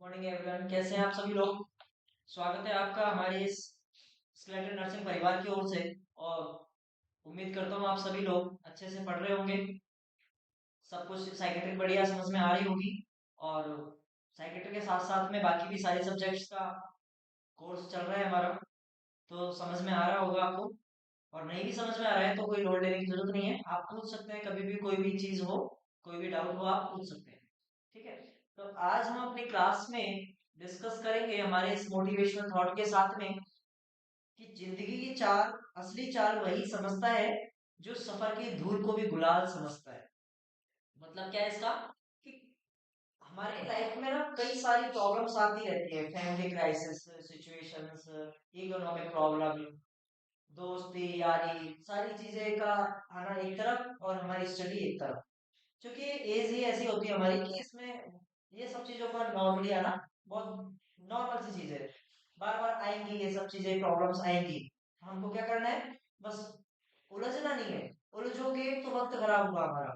Morning everyone, कैसे हैं आप सभी लोग। स्वागत है आपका हमारे इस स्केलेटन नर्सिंग परिवार की ओर से। और उम्मीद करता हूँ आप सभी लोग अच्छे से पढ़ रहे होंगे। सब कुछ साइकेट्रिक बढ़िया समझ में आ रही होगी। और साइकेट्रिक के साथ साथ में बाकी भी सारे सब्जेक्ट्स का कोर्स चल रहा है हमारा, तो समझ में आ रहा होगा आपको। और नहीं भी समझ में आ रहा है तो कोई लोड लेने की जरूरत नहीं है, आप पूछ सकते हैं कभी भी, कोई भी चीज़ हो, कोई भी डाउट हो आप पूछ सकते हैं। ठीक है। तो आज हम अपनी क्लास में डिस्कस करेंगे हमारे इस मोटिवेशनल थॉट के साथ में कि जिंदगी की चाल, असली चाल वही समझता है जो सफर की धूल को भी गुलाल समझता है। मतलब क्या है इसका कि हमारे लाइफ में ना कई सारी प्रॉब्लम्स आती रहती है, family crisis situations, economic problem, दोस्ती यारी, सारी चीजें का आना एक तरफ और हमारी स्टडी एक तरफ। क्योंकि एज ही ऐसी होती है हमारी कि इसमें ये सब चीजों का नॉर्मली आना बहुत नॉर्मल सी चीज है। बार बार आएंगी ये सब चीजें, प्रॉब्लम्स आएंगी। हमको क्या करना है, बस उलझना नहीं है। उलझोगे तो वक्त खराब होगा हमारा।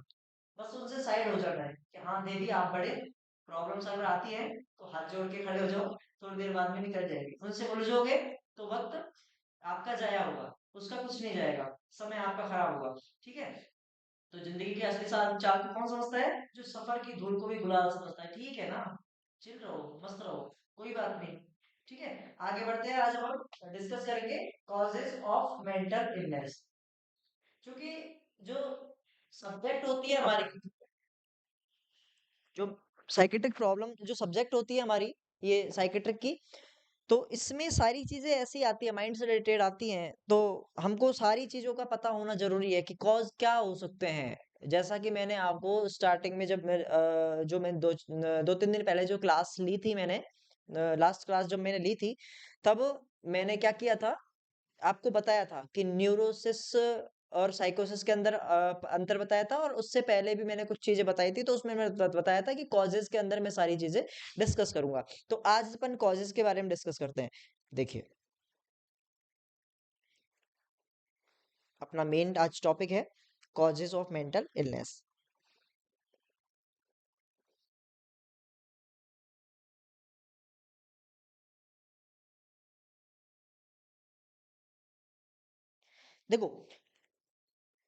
बस उनसे साइड हो जाना है कि हाँ दीदी आप बड़े, प्रॉब्लम्स अगर आती है तो हाथ जोड़ के खड़े हो जाओ, थोड़ी देर बाद में निकल जाएगी। उनसे उलझोगे तो वक्त आपका जाया होगा, उसका कुछ नहीं जाएगा, समय आपका खराब होगा। ठीक है। तो जिंदगी की असली चाल को कौन समझता है, जो सफर की धूल को भी गुलाल समझता है। ठीक है ना, चिल रहो, मस्त रहो, कोई बात नहीं। ठीक है। आगे बढ़ते हैं, आज हम डिस्कस करेंगे कॉजेज ऑफ मेंटल इलनेस। क्योंकि जो सब्जेक्ट होती है हमारी, जो साइकेट्रिक प्रॉब्लम जो सब्जेक्ट होती है हमारी, ये साइकेट्रिक की, तो इसमें सारी चीजें ऐसी आती है, माइंड से रिलेटेड आती हैं। तो हमको सारी चीजों का पता होना जरूरी है कि कॉज क्या हो सकते हैं। जैसा कि मैंने आपको स्टार्टिंग में जब जो मैंने दो तीन दिन पहले जो क्लास ली थी, मैंने लास्ट क्लास जब मैंने ली थी, तब मैंने क्या किया था, आपको बताया था कि न्यूरोसिस और साइकोसिस के अंदर अंतर बताया था। और उससे पहले भी मैंने कुछ चीजें बताई थी, तो उसमें मैं बताया था कि कॉजेज के अंदर मैं सारी चीजें डिस्कस करूंगा। तो आज अपन कॉजेज के बारे में डिस्कस करते हैं। देखिए, अपना मेन आज टॉपिक है कॉजेज ऑफ मेंटल इलनेस। देखो,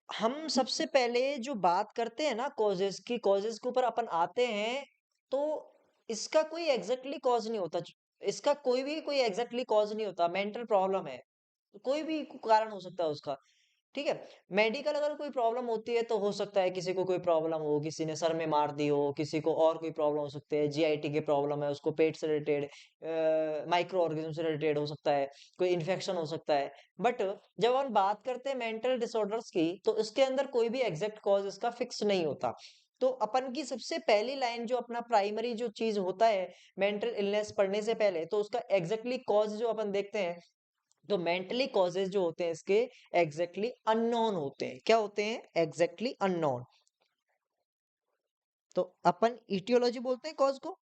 हम सबसे पहले जो बात करते हैं ना कॉजेज की, कॉजेज के ऊपर अपन आते हैं, तो इसका कोई एग्जैक्टली कॉज नहीं होता। इसका कोई एग्जैक्टली कॉज नहीं होता। मेंटल प्रॉब्लम है, कोई भी कारण हो सकता है उसका। ठीक है। मेडिकल अगर कोई प्रॉब्लम होती है तो हो सकता है किसी को कोई प्रॉब्लम हो, किसी ने सर में मार दी हो, किसी को और कोई प्रॉब्लम हो सकती है, जीआईटी की प्रॉब्लम है, उसको पेट से रिलेटेड, माइक्रो ऑर्गेनिज्म से रिलेटेड हो सकता है, कोई इन्फेक्शन हो सकता है। बट जब हम बात करते हैं मेंटल डिसऑर्डर्स की, तो इसके अंदर कोई भी एग्जैक्ट कॉज इसका फिक्स नहीं होता। तो अपन की सबसे पहली लाइन, जो अपना प्राइमरी जो चीज होता है मेंटल इलनेस पढ़ने से पहले, तो उसका एग्जैक्टली कॉज जो अपन देखते हैं, तो मेंटली कॉजेज जो होते हैं इसके एग्जैक्टली अननोन होते हैं। क्या होते हैं? Exactly unknown. तो अपन इटियोलॉजी बोलते हैं कॉज को।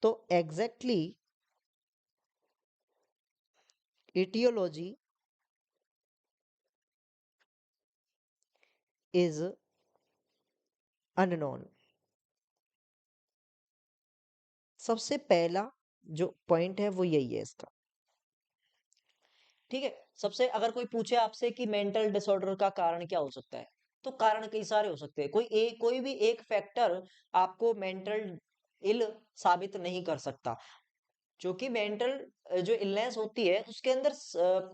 तो एग्जैक्टली इटियोलॉजी इज अननोन। सबसे पहला जो पॉइंट है वो यही है इसका। ठीक है। सबसे अगर कोई पूछे आपसे कि मेंटल डिसऑर्डर का कारण क्या हो सकता है, तो कारण कई सारे हो सकते हैं। कोई भी एक फैक्टर आपको मेंटल इल साबित नहीं कर सकता। जो कि मेंटल जो इलनेस होती है उसके अंदर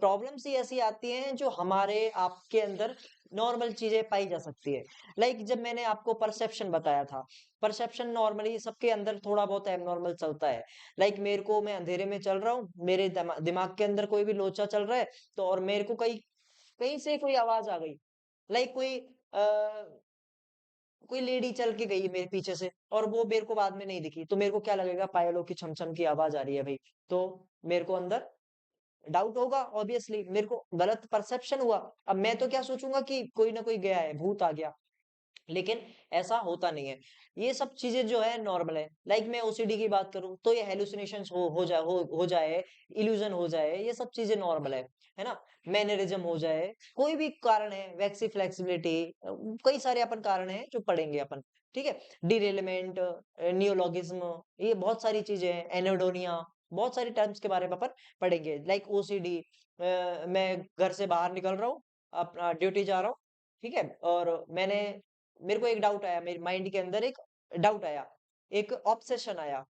प्रॉब्लम्स ही ऐसी आती हैं जो हमारे आपके अंदर नॉर्मल चीजें पाई जा सकती है। लाइक जब मैंने आपको परसेप्शन बताया था, परसेप्शन नॉर्मली सबके अंदर थोड़ा बहुत एबनॉर्मल चलता है। लाइक मेरे को, मैं अंधेरे में चल रहा हूँ, मेरे दिमाग के अंदर कोई भी लोचा चल रहा है, तो और मेरे को कहीं कहीं से कोई आवाज आ गई, लाइक कोई लेडी चल के गई मेरे पीछे से, और वो मेरे को बाद में नहीं दिखी, तो मेरे को क्या लगेगा, पायलों की छम छम की आवाज आ रही है भाई। तो मेरे को अंदर डाउट होगा, ऑब्वियसली मेरे को गलत परसेप्शन हुआ। अब मैं तो क्या सोचूंगा कि कोई ना कोई गया है, भूत आ गया। लेकिन ऐसा होता नहीं है। ये सब चीजें जो है नॉर्मल है। लाइक मैं ओसीडी की बात करूं तो ये हेलुसिनेशन हो जाए, इल्यूजन हो जाए, ये सब चीजें नॉर्मल है ना। मैनरिज्म हो जाए, कोई भी कारण है, वैक्सी फ्लेक्सिबिलिटी, कई सारे अपन कारण हैं जो पढ़ेंगे अपन। ठीक है, डिरेलमेंट, नियोलॉगिज्म, ये बहुत सारी चीजें हैं, एनोडोनिया, बहुत सारी टर्म्स के बारे में अपन पढ़ेंगे। लाइक ओसीडी, मैं घर से बाहर निकल रहा हूँ, अपना ड्यूटी जा रहा हूँ, ठीक है, और मेरे को एक डाउट आया, मेरे माइंड के अंदर एक डाउट आया, एक ऑब्सेशन आया,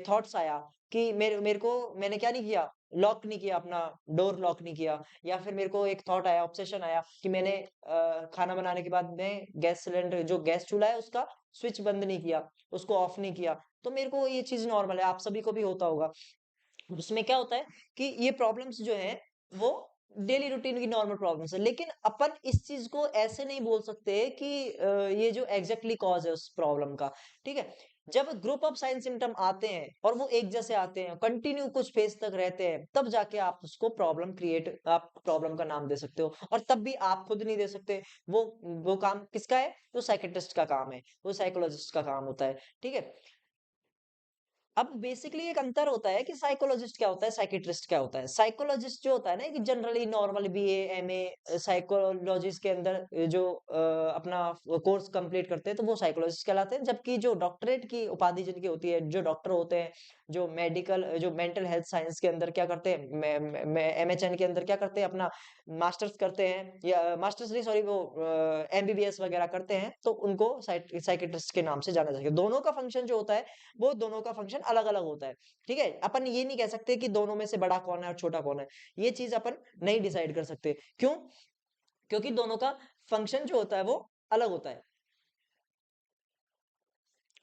थॉट्स आया कि मेरे मेरे को मैंने क्या नहीं किया, लॉक नहीं किया, अपना डोर लॉक नहीं किया। या फिर मेरे को एक थॉट आया, ऑब्सेशन आया कि मैंने खाना बनाने के बाद में गैस सिलेंडर, जो गैस चूल्हा है उसका स्विच बंद नहीं किया, उसको ऑफ नहीं किया। तो मेरे को ये चीज नॉर्मल है, आप सभी को भी होता होगा। उसमें क्या होता है कि ये प्रॉब्लम्स जो है वो डेली रूटीन की नॉर्मल प्रॉब्लम्स है, लेकिन अपन इस चीज को ऐसे नहीं बोल सकते कि ये जो एग्जैक्टली कॉज है उस प्रॉब्लम का। ठीक है, जब ग्रुप ऑफ साइन सिम्टम आते हैं और वो एक जैसे आते हैं, कंटिन्यू कुछ फेज तक रहते हैं, तब जाके आप उसको आप प्रॉब्लम का नाम दे सकते हो। और तब भी आप खुद नहीं दे सकते, वो काम किसका है, वो साइकेट्रिस्ट का काम है, वो साइकोलॉजिस्ट का काम होता है। ठीक है, अब बेसिकली एक अंतर होता है कि साइकोलॉजिस्ट क्या होता है, साइकेट्रिस्ट क्या होता है। साइकोलॉजिस्ट जो होता है ना, कि generally normal BA MA psychologist के अंदर जो अपना कोर्स कंप्लीट करते हैं, तो वो साइकोलॉजिस्ट कहलाते हैं। जबकि जो डॉक्टरेट की उपाधि जिनकी होती है, जो डॉक्टर होते हैं, जो मेंटल हेल्थ साइंस के अंदर क्या करते हैं, एमएचएन के अंदर क्या करते हैं, अपना मास्टर्स करते हैं, या मास्टर्स नहीं सॉरी, वो एमबीबीएस वगैरह करते हैं, तो उनको साइकेट्रिस्ट के नाम से जाना जाएगा। दोनों का फंक्शन जो होता है, वो दोनों का फंक्शन अलग अलग होता है। ठीक है, अपन ये नहीं कह सकते कि दोनों में से बड़ा कौन है और छोटा कौन है, ये चीज अपन नहीं डिसाइड कर सकते। क्यों? क्योंकि दोनों का फंक्शन जो होता है वो अलग होता है।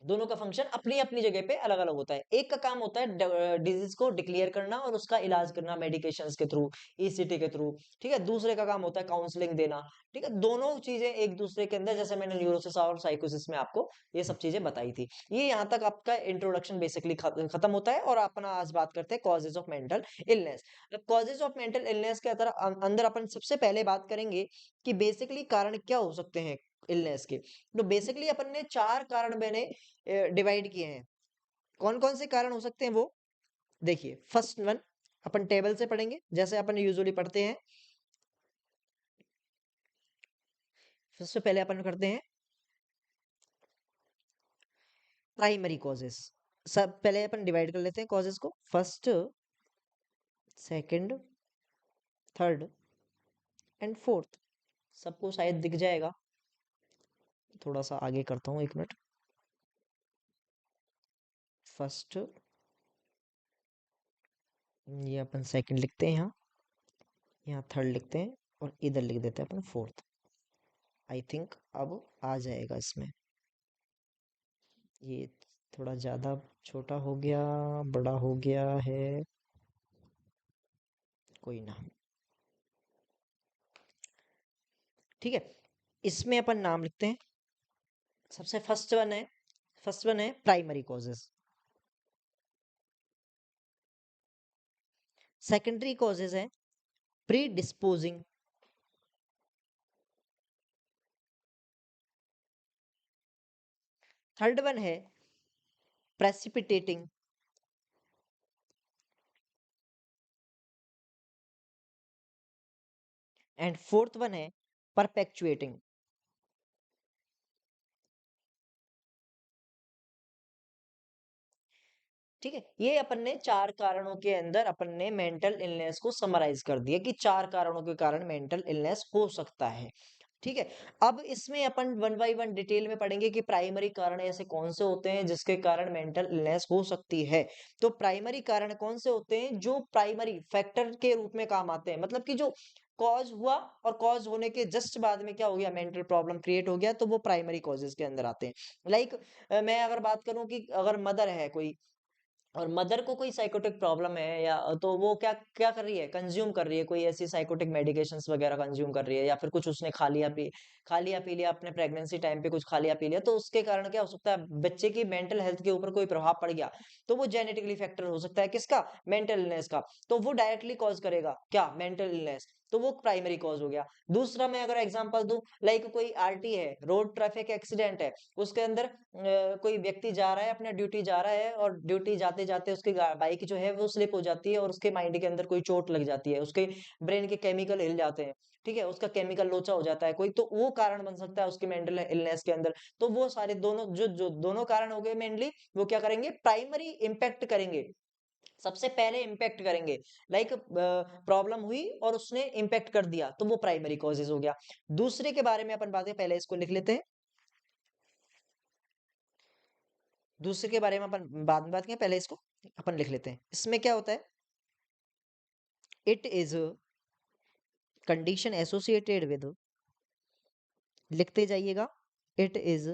दोनों का फंक्शन अपनी अपनी जगह पे अलग अलग होता है। एक का काम होता है डिजीज को डिक्लेयर करना और उसका इलाज करना मेडिकेशंस के थ्रू, ईसीटी के थ्रू। ठीक है, दूसरे का काम होता है काउंसलिंग देना। ठीक है, दोनों चीजें एक दूसरे के अंदर, जैसे मैंने न्यूरोसिस और साइकोसिस में आपको ये सब चीजें बताई थी। ये यहाँ तक आपका इंट्रोडक्शन बेसिकली खत्म होता है, और अपन आज बात करते हैं causes of mental illness. Causes of mental illness के अंदर अपन सबसे पहले बात करेंगे कि बेसिकली कारण क्या हो सकते हैं इलनेस के। तो बेसिकली अपन ने 4 कारण मैंने डिवाइड किए हैं। कौन कौन से कारण हो सकते हैं वो देखिए। फर्स्ट वन, अपन टेबल से पढ़ेंगे जैसे अपन यूजुअली पढ़ते हैं। सबसे पहले अपन करते हैं प्राइमरी कॉजेस। सब पहले अपन डिवाइड कर लेते हैं कॉजेस को, first, second, third and fourth. सबको शायद दिख जाएगा, थोड़ा सा आगे करता हूँ, एक मिनट। फर्स्ट, ये अपन सेकंड लिखते हैं, यहाँ थर्ड लिखते हैं, और इधर लिख देते हैं अपन फोर्थ। आई थिंक अब आ जाएगा इसमें। ये थोड़ा ज्यादा छोटा हो गया, बड़ा हो गया है, कोई ना। ठीक है, इसमें अपन नाम लिखते हैं। सबसे फर्स्ट वन है प्राइमरी कॉजेस। सेकेंडरी कॉजेस है प्री डिस्पोजिंग। थर्ड वन है प्रेसिपिटेटिंग। एंड फोर्थ वन है परपेचुएटिंग। ठीक है, ये अपन ने 4 कारणों के अंदर अपन ने मेंटल इलनेस को समराइज कर दिया कि 4 कारणों के कारण मेंटल इलनेस हो सकता है। ठीक है, अब इसमें अपन वन बाय वन डिटेल में पढ़ेंगे कि प्राइमरी कारण ऐसे कौन से होते हैं जिसके कारण मेंटल इलनेस हो सकती है। तो प्राइमरी कारण कौन से होते हैं जो प्राइमरी फैक्टर के रूप में काम आते हैं, मतलब कि जो कॉज हुआ और कॉज होने के जस्ट बाद में क्या हो गया, मेंटल प्रॉब्लम क्रिएट हो गया, तो वो प्राइमरी कॉजेज के अंदर आते हैं। लाइक मैं अगर बात करूं कि अगर मदर है कोई, और मदर को कोई साइकोटिक प्रॉब्लम है, या तो वो क्या क्या कर रही है, कंज्यूम कर रही है कोई ऐसी साइकोटिक मेडिकेशंस वगैरह कंज्यूम कर रही है, या फिर कुछ उसने खा लिया पी लिया अपने प्रेगनेंसी टाइम पे, कुछ खा लिया पी लिया, तो उसके कारण क्या हो सकता है, बच्चे की मेंटल हेल्थ के ऊपर कोई प्रभाव पड़ गया, तो वो जेनेटिकली फैक्टर हो सकता है किसका, मेंटल इलनेस का। तो वो डायरेक्टली कॉज करेगा क्या, मेंटल इलनेस। तो वो प्राइमरी कॉज हो गया। दूसरा मैं अगर एग्जांपल दूं, लाइक कोई आरटी है, रोड ट्रैफिक एक्सीडेंट है, उसके अंदर कोई व्यक्ति जा रहा है, अपना ड्यूटी जा रहा है, और ड्यूटी जाते जाते उसकी बाइक जो है वो स्लिप हो जाती है और उसके माइंड के अंदर कोई चोट लग जाती है, उसके ब्रेन के केमिकल हिल जाते हैं, ठीक है, उसका केमिकल लोचा हो जाता है कोई, तो वो कारण बन सकता है उसके मेंटल इलनेस के अंदर। तो वो सारे दोनों जो जो दोनों कारण हो गए मेनली, वो क्या करेंगे, प्राइमरी इम्पैक्ट करेंगे, सबसे पहले इम्पैक्ट करेंगे। लाइक प्रॉब्लम हुई और उसने इम्पैक्ट कर दिया, तो वो प्राइमरी कॉजेज हो गया। दूसरे के बारे में अपन बातें, पहले इसको लिख लेते हैं, दूसरे के बारे में अपन बाद में बात करें, पहले इसको अपन लिख लेते हैं। इसमें क्या होता है, it is condition associated with, लिखते जाइएगा, it is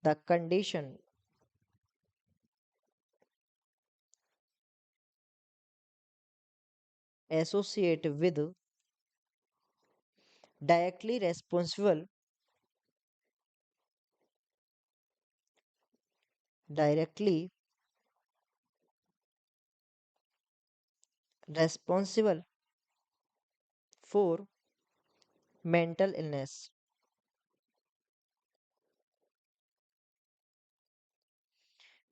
the condition associate with directly responsible, directly responsible for mental illness.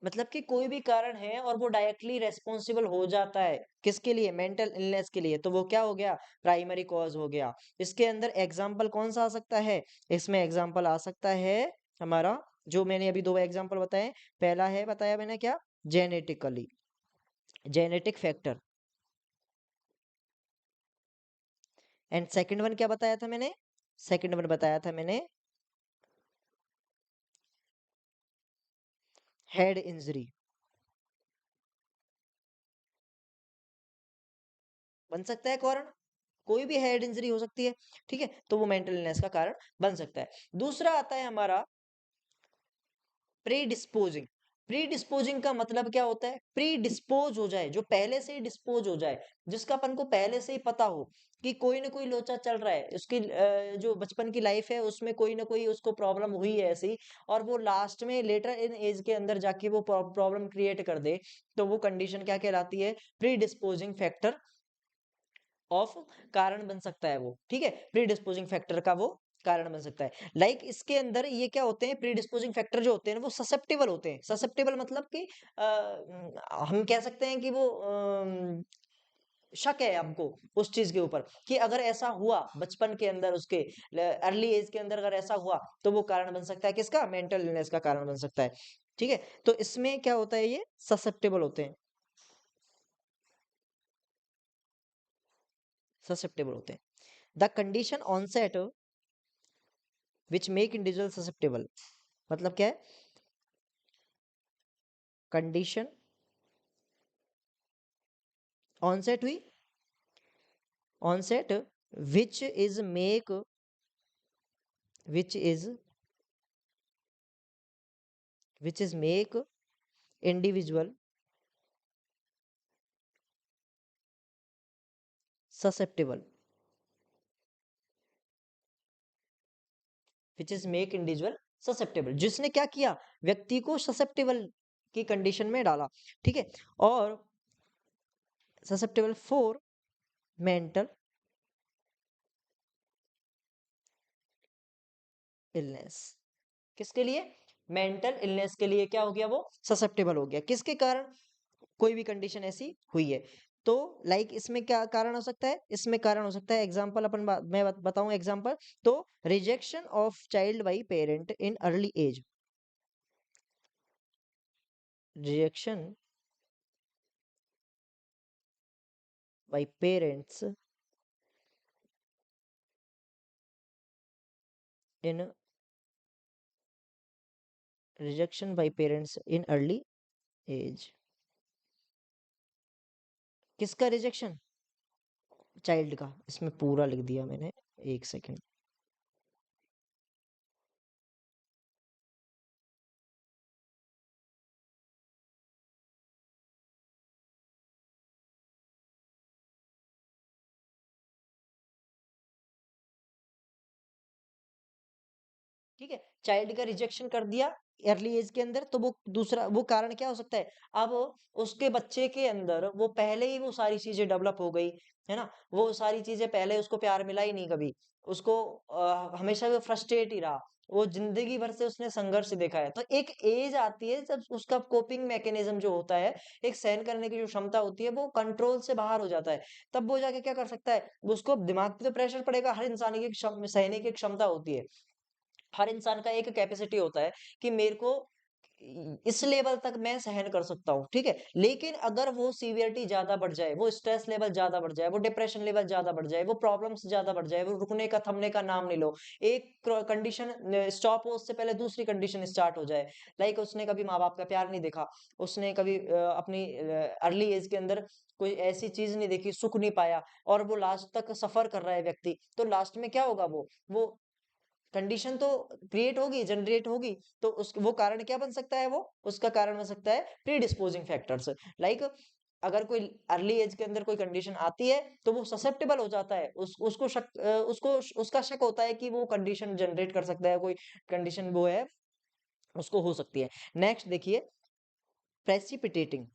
मतलब कि कोई भी कारण है और वो डायरेक्टली रेस्पॉन्सिबल हो जाता है किसके लिए, मेंटल इलनेस के लिए, तो वो क्या हो गया, प्राइमरी कॉज हो गया। इसके अंदर एग्जाम्पल कौन सा आ सकता है, इसमें एग्जाम्पल आ सकता है हमारा, जो मैंने अभी दो एग्जाम्पल बताए, पहला है बताया मैंने क्या, genetically, genetic factor, and second one क्या बताया था मैंने, सेकंड वन बताया था मैंने हेड इंजरी, बन सकता है कारण, कोई भी हेड इंजरी हो सकती है, ठीक है, तो वो मेंटल इलनेस का कारण बन सकता है। दूसरा आता है हमारा प्री डिस्पोजिंग। प्री डिस्पोजिंग का मतलब क्या होता है, प्री डिस्पोज हो जाए, जो पहले से ही डिस्पोज हो जाए, जिसका अपन को पहले से ही पता हो कि कोई ना कोई लोचा चल रहा है, उसकी जो बचपन की लाइफ है उसमें कोई ना कोई उसको प्रॉब्लम हुई है ऐसी, और वो लास्ट में लेटर इन एज के अंदर जाके वो प्रॉब्लम क्रिएट कर दे, तो वो कंडीशन क्या कहलाती है, प्री डिस्पोजिंग फैक्टर ऑफ, कारण बन सकता है वो, ठीक है, प्रीडिस्पोजिंग फैक्टर का वो कारण बन सकता है। लाइक इसके अंदर ये क्या होते हैं, प्रीडिस्पोजिंग फैक्टर जो होते हैं वो ससेप्टेबल होते हैं। ससेप्टेबल मतलब कि हम कह सकते हैं कि वो शक है हमको उस चीज के ऊपर, कि अगर ऐसा हुआ बचपन के अंदर, उसके अर्ली एज के अंदर अगर ऐसा हुआ, तो वो कारण बन सकता है किसका, मेंटल इलनेस का कारण बन सकता है, ठीक है। तो इसमें क्या होता है, ये ससेप्टेबल होते हैं, ससेप्टेबल होते हैं। The condition onset which make individual susceptible, मतलब क्या है, कंडीशन ऑनसेट हुई, onset which is make, which is which is make individual susceptible, which is make individual susceptible, जिसने क्या किया, व्यक्ति को ससेप्टेबल की कंडीशन में डाला, ठीक है, और ससेप्टेबल फॉर मेंटल इलनेस, किसके लिए, मेंटल इलनेस के लिए क्या हो गया, वो ससेप्टेबल हो गया, किसके कारण, कोई भी कंडीशन ऐसी हुई है। तो लाइक इसमें क्या कारण हो सकता है, इसमें कारण हो सकता है, एग्जांपल अपन मैं बताऊं एग्जांपल, तो rejection of child by parent in early age, rejection by parents in, rejection by parents in early age, किसका रिजेक्शन, चाइल्ड का, इसमें पूरा लिख दिया मैंने, एक सेकेंड, ठीक है, चाइल्ड का रिजेक्शन कर दिया अर्ली एज के अंदर, तो वो दूसरा वो कारण क्या हो सकता है? अब उसके बच्चे के अंदर वो पहले ही वो सारी चीजें डेवलप हो गई, है ना? वो सारी चीजें पहले उसको प्यार मिला ही नहीं कभी, उसको हमेशा वो फ्रस्ट्रेट ही रहा, वो जिंदगी भर से उसने संघर्ष देखा है। तो एक एज आती है जब उसका कोपिंग मैकेनिज्म जो होता है, एक सहन करने की जो क्षमता होती है, वो कंट्रोल से बाहर हो जाता है। तब वो जाके क्या कर सकता है? उसको दिमाग पे तो प्रेशर पड़ेगा, हर इंसान की सहने की क्षमता होती है। हर इंसान का एक कैपेसिटी होता है कि मेरे को इस लेवल तक मैं सहन कर सकता हूँ, ठीक है? लेकिन अगर वो सीवियरिटी ज्यादा बढ़ जाए, वो स्ट्रेस लेवल ज्यादा बढ़ जाए, वो डिप्रेशन लेवल ज्यादा बढ़ जाए, वो प्रॉब्लम्स ज्यादा बढ़ जाए, वो रुकने का थमने का नाम नहीं लो, एक कंडीशन स्टॉप हो उससे पहले दूसरी कंडीशन स्टार्ट हो जाए, लाइक उसने कभी माँ बाप का प्यार नहीं देखा, उसने कभी अपनी अर्ली एज के अंदर कोई ऐसी चीज नहीं देखी, सुख नहीं पाया, और वो लास्ट तक सफर कर रहा है व्यक्ति, तो लास्ट में क्या होगा? वो कंडीशन तो क्रिएट होगी, जनरेट होगी, तो उस वो कारण क्या बन सकता है? वो उसका कारण बन सकता है प्रीडिस्पोजिंग फैक्टर्स, लाइक अगर कोई अर्ली एज के अंदर कोई कंडीशन आती है तो वो ससेप्टेबल हो जाता है, उसको उसका शक होता है कि वो कंडीशन जनरेट कर सकता है, कोई कंडीशन वो है उसको हो सकती है। नेक्स्ट देखिए, प्रेसिपिटेटिंग।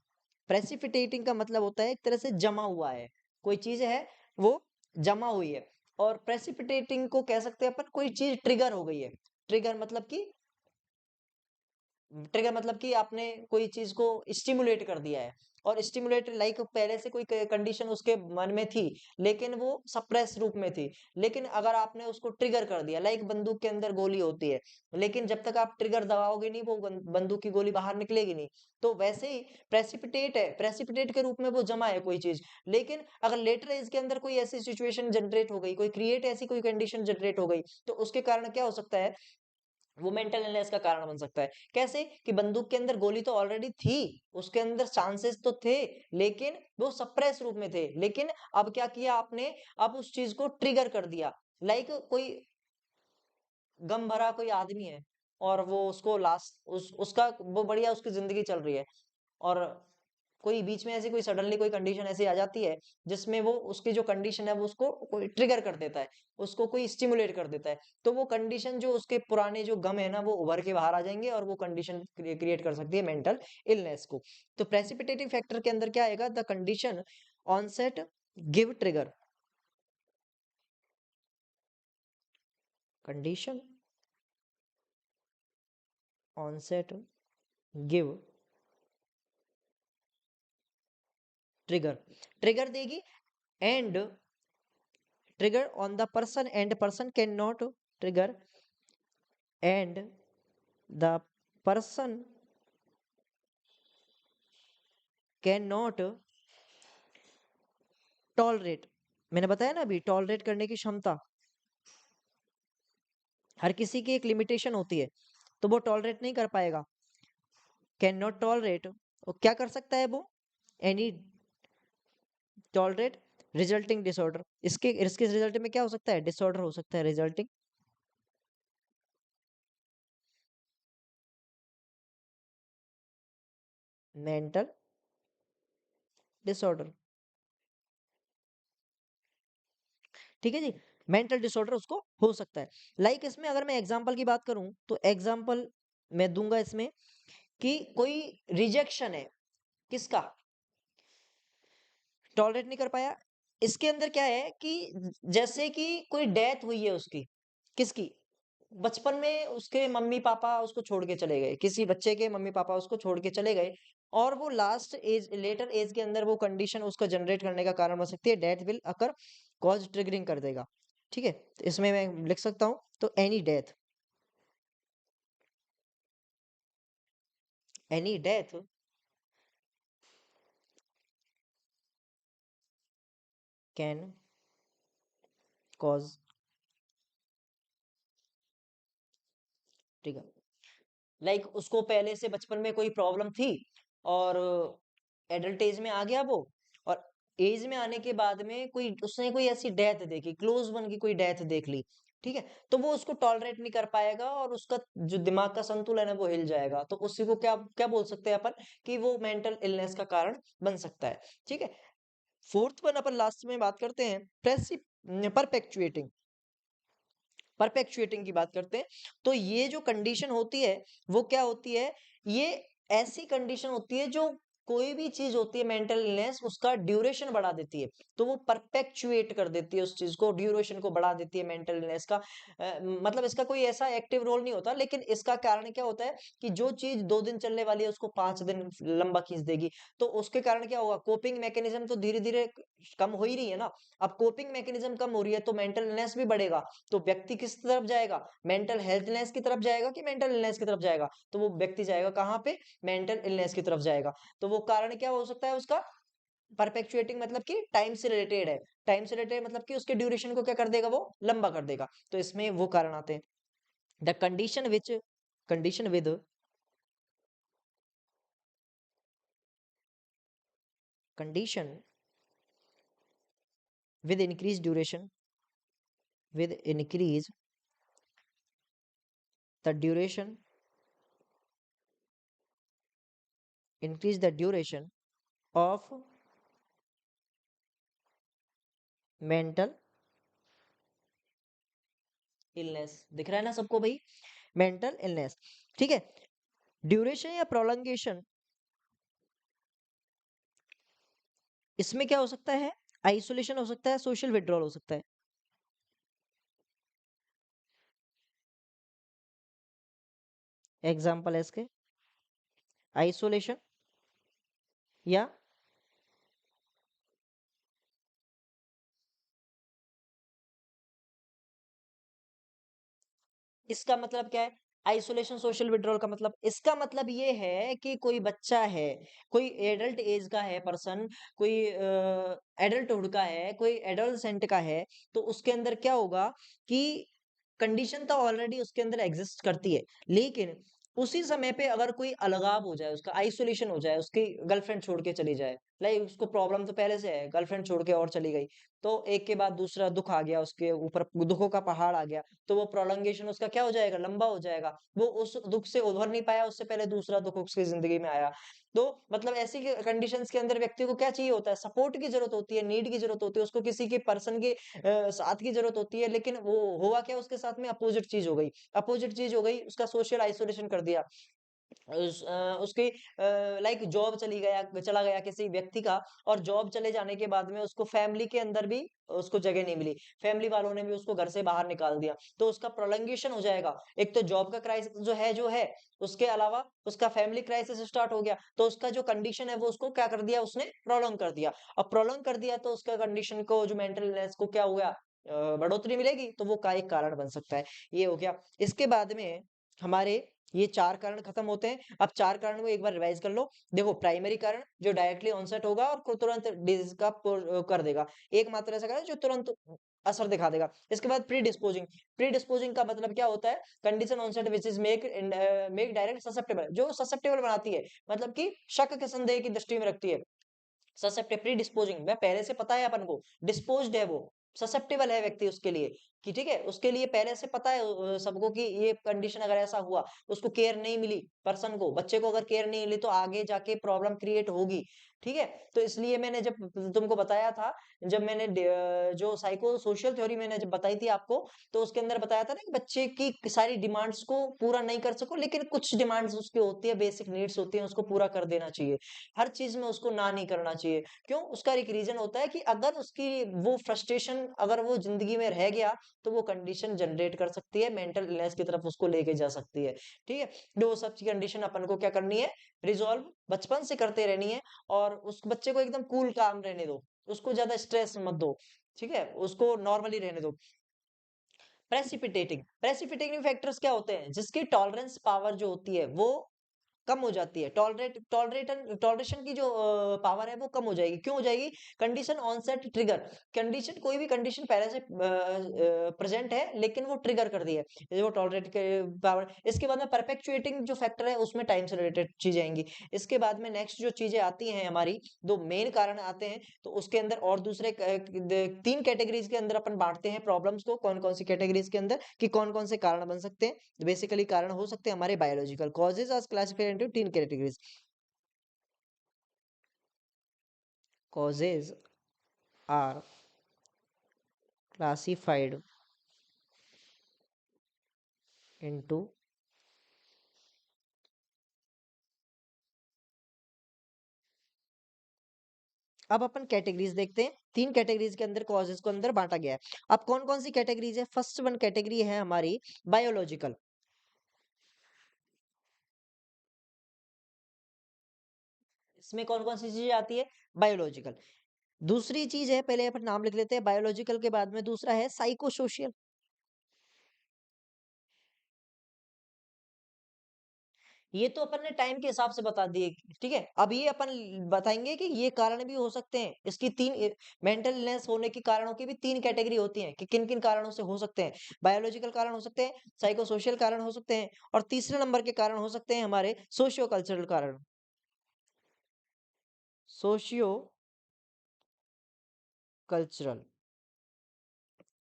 प्रेसिपिटेटिंग का मतलब होता है एक तरह से जमा हुआ है, कोई चीज है वो जमा हुई है, और प्रेसिपिटेटिंग को कह सकते हैं अपन कोई चीज ट्रिगर हो गई है। ट्रिगर मतलब कि आपने कोई चीज को स्टिमुलेट कर दिया है, और स्टिमुलेट लाइक पहले से कोई कंडीशन उसके मन में थी, लेकिन वो सप्रेस रूप में थी, लेकिन अगर आपने उसको ट्रिगर कर दिया, लाइक बंदूक के अंदर गोली होती है, लेकिन जब तक आप ट्रिगर दबाओगे नहीं वो बंदूक की गोली बाहर निकलेगी नहीं, तो वैसे ही प्रेसिपिटेट है, प्रेसिपिटेट के रूप में वो जमा है कोई चीज, लेकिन अगर लेटर एज के अंदर कोई ऐसी सिचुएशन जनरेट हो गई, कोई क्रिएट ऐसी कोई कंडीशन जनरेट हो गई, तो उसके कारण क्या हो सकता है? वो मेंटल इलनेस का कारण बन सकता है। कैसे? कि बंदूक के अंदर गोली तो ऑलरेडी थी, उसके अंदर चांसेस तो थे, लेकिन वो सप्रेस रूप में थे, लेकिन अब क्या किया आपने? अब उस चीज को ट्रिगर कर दिया, लाइक कोई गम भरा कोई आदमी है, और वो उसको लास्ट उसका वो बढ़िया उसकी जिंदगी चल रही है, और कोई बीच में ऐसी कोई सडनली कोई कंडीशन ऐसी आ जाती है जिसमें वो उसकी जो कंडीशन है वो उसको कोई ट्रिगर कर देता है, उसको कोई स्टिमुलेट कर देता है, तो वो कंडीशन जो उसके पुराने जो गम है ना वो उभर के बाहर आ जाएंगे, और वो कंडीशन क्रिएट कर सकती है मेंटल इलनेस को। तो प्रेसिपिटेटिंग फैक्टर के अंदर क्या आएगा? The condition onset give trigger. Condition onset give trigger, trigger देगी, and trigger on the person, and person cannot trigger, and the person cannot tolerate। मैंने बताया ना अभी, टॉलरेट करने की क्षमता, हर किसी की एक लिमिटेशन होती है, तो वो टॉलरेट नहीं कर पाएगा, कैन नॉट टॉलरेट। और क्या कर सकता है वो? Any tolerate resulting disorder. इसके रिजल्ट में क्या हो सकता है? डिसऑर्डर हो सकता है, रिजल्टिंग मेंटल डिसऑर्डर। ठीक है जी, मेंटल डिसऑर्डर उसको हो सकता है। लाइक इसमें अगर मैं एग्जांपल की बात करूं, तो एग्जांपल मैं दूंगा इसमें कि कोई रिजेक्शन है, किसका? टॉलरेट नहीं कर पाया। इसके अंदर क्या है कि जैसे कि कोई डेथ हुई है उसकी, किसकी? बचपन में उसके मम्मी पापा उसको छोड़ के चले गए, किसी बच्चे के मम्मी पापा उसको छोड़ के चले गए, और वो लास्ट एज लेटर एज के अंदर वो कंडीशन उसको जनरेट करने का कारण बन सकती है, death will occur, cause triggering कर देगा। ठीक है, तो इसमें मैं लिख सकता हूं, तो any death can cause trigger. Like उसको पहले से बचपन में कोई प्रॉब्लम थी, और एडल्ट एज में आ गया वो, और एज में आने के बाद में कोई उसने कोई ऐसी डेथ देखी, क्लोज वन की कोई डेथ देख ली, ठीक है, तो वो उसको टॉलरेट नहीं कर पाएगा, और उसका जो दिमाग का संतुलन है वो हिल जाएगा, तो उसी को क्या क्या बोल सकते हैं अपन? कि वो मेंटल इलनेस का कारण बन सकता है। ठीक है, फोर्थ वन अपन लास्ट में बात करते हैं, परपेचुएटिंग। परपेचुएटिंग की बात करते हैं, तो ये जो कंडीशन होती है वो क्या होती है, ये ऐसी कंडीशन होती है जो कोई भी चीज होती है मेंटल इलनेस उसका ड्यूरेशन बढ़ा देती है, तो वो परपेचुएट कर देती है उस चीज को, ड्यूरेशन को बढ़ा देती है मेंटल इलनेस का। मतलब इसका कोई ऐसा एक्टिव रोल नहीं होता, लेकिन इसका कारण क्या होता है कि जो चीज 2 दिन चलने वाली है उसको 5 दिन लंबा खींच देगी, तो उसके कारण क्या होगा, कोपिंग मैकेनिज्म तो धीरे धीरे कम हो ही रही है ना। अब कोपिंग मैकेनिज्म कम हो रही है तो मेंटल इलनेस भी बढ़ेगा, तो व्यक्ति किस तरफ जाएगा, मेंटल हेल्थनेस की तरफ जाएगा कि मेंटल इलनेस की तरफ जाएगा, तो वो व्यक्ति जाएगा कहाँ पे, मेंटल इलनेस की तरफ जाएगा। तो वो कारण क्या हो सकता है उसका, परपेचुएटिंग मतलब कि टाइम से रिलेटेड है, टाइम से रिलेटेड मतलब कि उसके ड्यूरेशन को क्या कर देगा, वो लंबा कर देगा, तो इसमें वो कारण आते हैं। The condition with condition with increased duration, with increase the duration, increase the duration of mental illness। दिख रहा है ना सबको भाई, मेंटल इलनेस, ठीक है। ड्यूरेशन या प्रोलंगेशन, इसमें क्या हो सकता है, आइसोलेशन हो सकता है, सोशल विड्रॉल हो सकता है। एग्जाम्पल है इसके, आइसोलेशन या इसका मतलब क्या है, आइसोलेशन सोशल विड्रॉल का मतलब, इसका मतलब ये है कि कोई बच्चा है, कोई एडल्ट एज का है पर्सन, कोई एडल्टहुड का है, कोई एडोलसेंट का है, तो उसके अंदर क्या होगा कि कंडीशन तो ऑलरेडी उसके अंदर एग्जिस्ट करती है, लेकिन उसी समय पे अगर कोई अलगाव हो जाए, उसका आइसोलेशन हो जाए, उसकी गर्लफ्रेंड छोड़ के चली जाए, लाइक उसको प्रॉब्लम तो पहले से है, गर्लफ्रेंड छोड़ के और चली गई, तो एक के बाद दूसरा दुख आ गया, उसके ऊपर दुखों का पहाड़ आ गया, तो वो प्रोलंगेशन उसका क्या हो जाएगा, लंबा हो जाएगा, वो उस दुख से उभर नहीं पाया, उससे पहले दूसरा दुख उसकी जिंदगी में आया। तो मतलब ऐसी कंडीशंस के अंदर व्यक्ति को क्या चाहिए होता है, सपोर्ट की जरूरत होती है, नीड की जरूरत होती है, उसको किसी के पर्सन के साथ की जरूरत होती है, लेकिन वो हुआ क्या उसके साथ में, अपोजिट चीज हो गई, अपोजिट चीज हो गई, उसका सोशल आइसोलेशन कर दिया, उसकी लाइक जॉब चला गया किसी व्यक्ति का, और जॉब चले जाने के बाद में उसको फैमिली के अंदर भी उसको जगह नहीं मिली, फैमिली वालों ने भी उसको घर से बाहर निकाल दिया, तो उसका प्रोलंगेशन हो जाएगा, एक तो जॉब का क्राइसिस जो है, उसके अलावा उसका फैमिली क्राइसिस स्टार्ट हो गया, तो उसका जो कंडीशन है वो उसको क्या कर दिया, उसने प्रोलॉन्ग कर दिया, अब प्रोलॉन्ग कर दिया तो उसका कंडीशन को, जो मेंटल इलनेस को क्या हो गया, बढ़ोतरी मिलेगी, तो वो का एक कारण बन सकता है, ये हो गया। इसके बाद में हमारे ये 4 कारण खत्म होते हैं। अब 4 कारण को एक बार रिवाइज कर लो। देखो, प्राइमरी कारण जो डायरेक्टली ऑनसेट होगा और तुरंत डिजीज का कर देगा। एक मात्र ऐसा कारण जो तुरंत असर दिखा देगा। इसके बाद प्रीडिस्पोजिंग। प्रीडिस्पोजिंग का मतलब क्या होता है, condition onset which is make direct susceptible, जो ससेप्टेबल बनाती है, मतलब कि शक के संदेह की दृष्टि में रखती है। ससेप्टिव प्रीडिस्पोजिंग में पहले से पता है अपन को, डिस्पोज्ड है वो, ससेप्टेबल है व्यक्ति उसके लिए, कि ठीक है, उसके लिए पहले से पता है सबको कि ये कंडीशन अगर ऐसा हुआ, उसको केयर नहीं मिली, पर्सन को, बच्चे को अगर केयर नहीं मिली तो आगे जाके प्रॉब्लम क्रिएट होगी, ठीक है। तो इसलिए मैंने जब तुमको बताया था, जब मैंने जो साइको सोशल थ्योरी मैंने जब बताई थी आपको, तो उसके अंदर बताया था ना कि बच्चे की सारी डिमांड्स को पूरा नहीं कर सको, लेकिन कुछ डिमांड्स उसकी होती है, बेसिक नीड्स होती है, उसको पूरा कर देना चाहिए, हर चीज में उसको ना नहीं करना चाहिए। क्यों, उसका एक रीजन होता है कि अगर उसकी वो फ्रस्ट्रेशन अगर वो जिंदगी में रह गया, तो वो कंडीशन जनरेट कर सकती है, मेंटल इलनेस की तरफ उसको लेके जा सकती है, ठीक है। तो वो सब कंडीशन अपन को क्या करनी है, रिजॉल्व बचपन से करते रहनी है, और उस बच्चे को एकदम कूल काम रहने दो, उसको ज्यादा स्ट्रेस मत दो, ठीक है, उसको नॉर्मली रहने दो। प्रेसिपिटेटिंग फैक्टर्स क्या होते हैं, जिसकी टॉलरेंस पावर जो होती है वो कम हो जाती है, टॉलरेशन की जो पावर है वो कम हो जाएगी, क्यों हो जाएगी, कंडीशन ऑनसेट ट्रिगर, कंडीशन कोई भी कंडीशन पहले से प्रेजेंट है लेकिन वो ट्रिगर कर दी है, ये वो टॉलरेट के पावर। इसके बाद में परपेचुएटिंग जो फैक्टर है उसमें टाइम से रिलेटेड चीजें आएंगी। इसके बाद में नेक्स्ट जो चीजें आती हैं हमारी, दो मेन कारण आते हैं, तो उसके अंदर और दूसरे 3 कैटेगरीज के अंदर अपन बांटते हैं प्रॉब्लम्स को, कौन कौन सी कैटेगरीज के अंदर, कि कौन कौन से कारण बन सकते हैं। बेसिकली कारण हो सकते हैं हमारे biological causes are classified into 3 categories. Causes are classified into. अब अपन कैटेगरीज देखते हैं। 3 कैटेगरीज के अंदर कॉजेज को अंदर बांटा गया है। अब कौन कौन सी कैटेगरीज है? फर्स्ट वन कैटेगरी है हमारी बायोलॉजिकल। इसमें कौन कौन सी चीजें आती है? बायोलॉजिकल। दूसरी चीज है, पहले अपन नाम लिख लेते हैं बायोलॉजिकल के बाद में दूसरा है साइको सोशियल। ये तो अपन ने टाइम के हिसाब से बता दिए, ठीक है। अब ये अपन बताएंगे कि ये कारण भी हो सकते हैं। इसकी 3 मेंटल इलनेस होने के कारणों की भी 3 कैटेगरी होती हैं कि किन किन कारणों से हो सकते हैं। बायोलॉजिकल कारण हो सकते हैं, साइको सोशल कारण हो सकते हैं, और तीसरे नंबर के कारण हो सकते हैं हमारे सोशियो कल्चरल कारण। सोशियो कल्चरल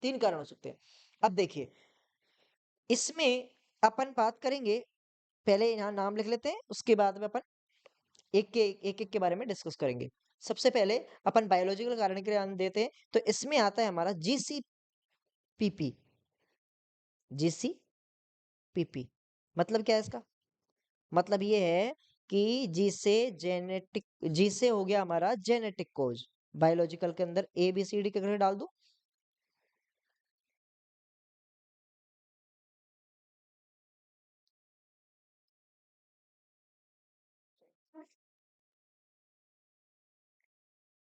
3 कारण हो सकते हैं। अब देखिए, इसमें अपन बात करेंगे, पहले यहाँ नाम लिख लेते हैं, उसके बाद में अपन एक एक के बारे में डिस्कस करेंगे। सबसे पहले अपन बायोलॉजिकल कारण के ध्यान देते हैं, तो इसमें आता है हमारा जीसीपीपी। जीसीपीपी मतलब क्या है इसका? मतलब ये है कि जी से जेनेटिक, जी से हो गया हमारा जेनेटिक कोज। बायोलॉजिकल के अंदर ए बी सी डी के डाल दो।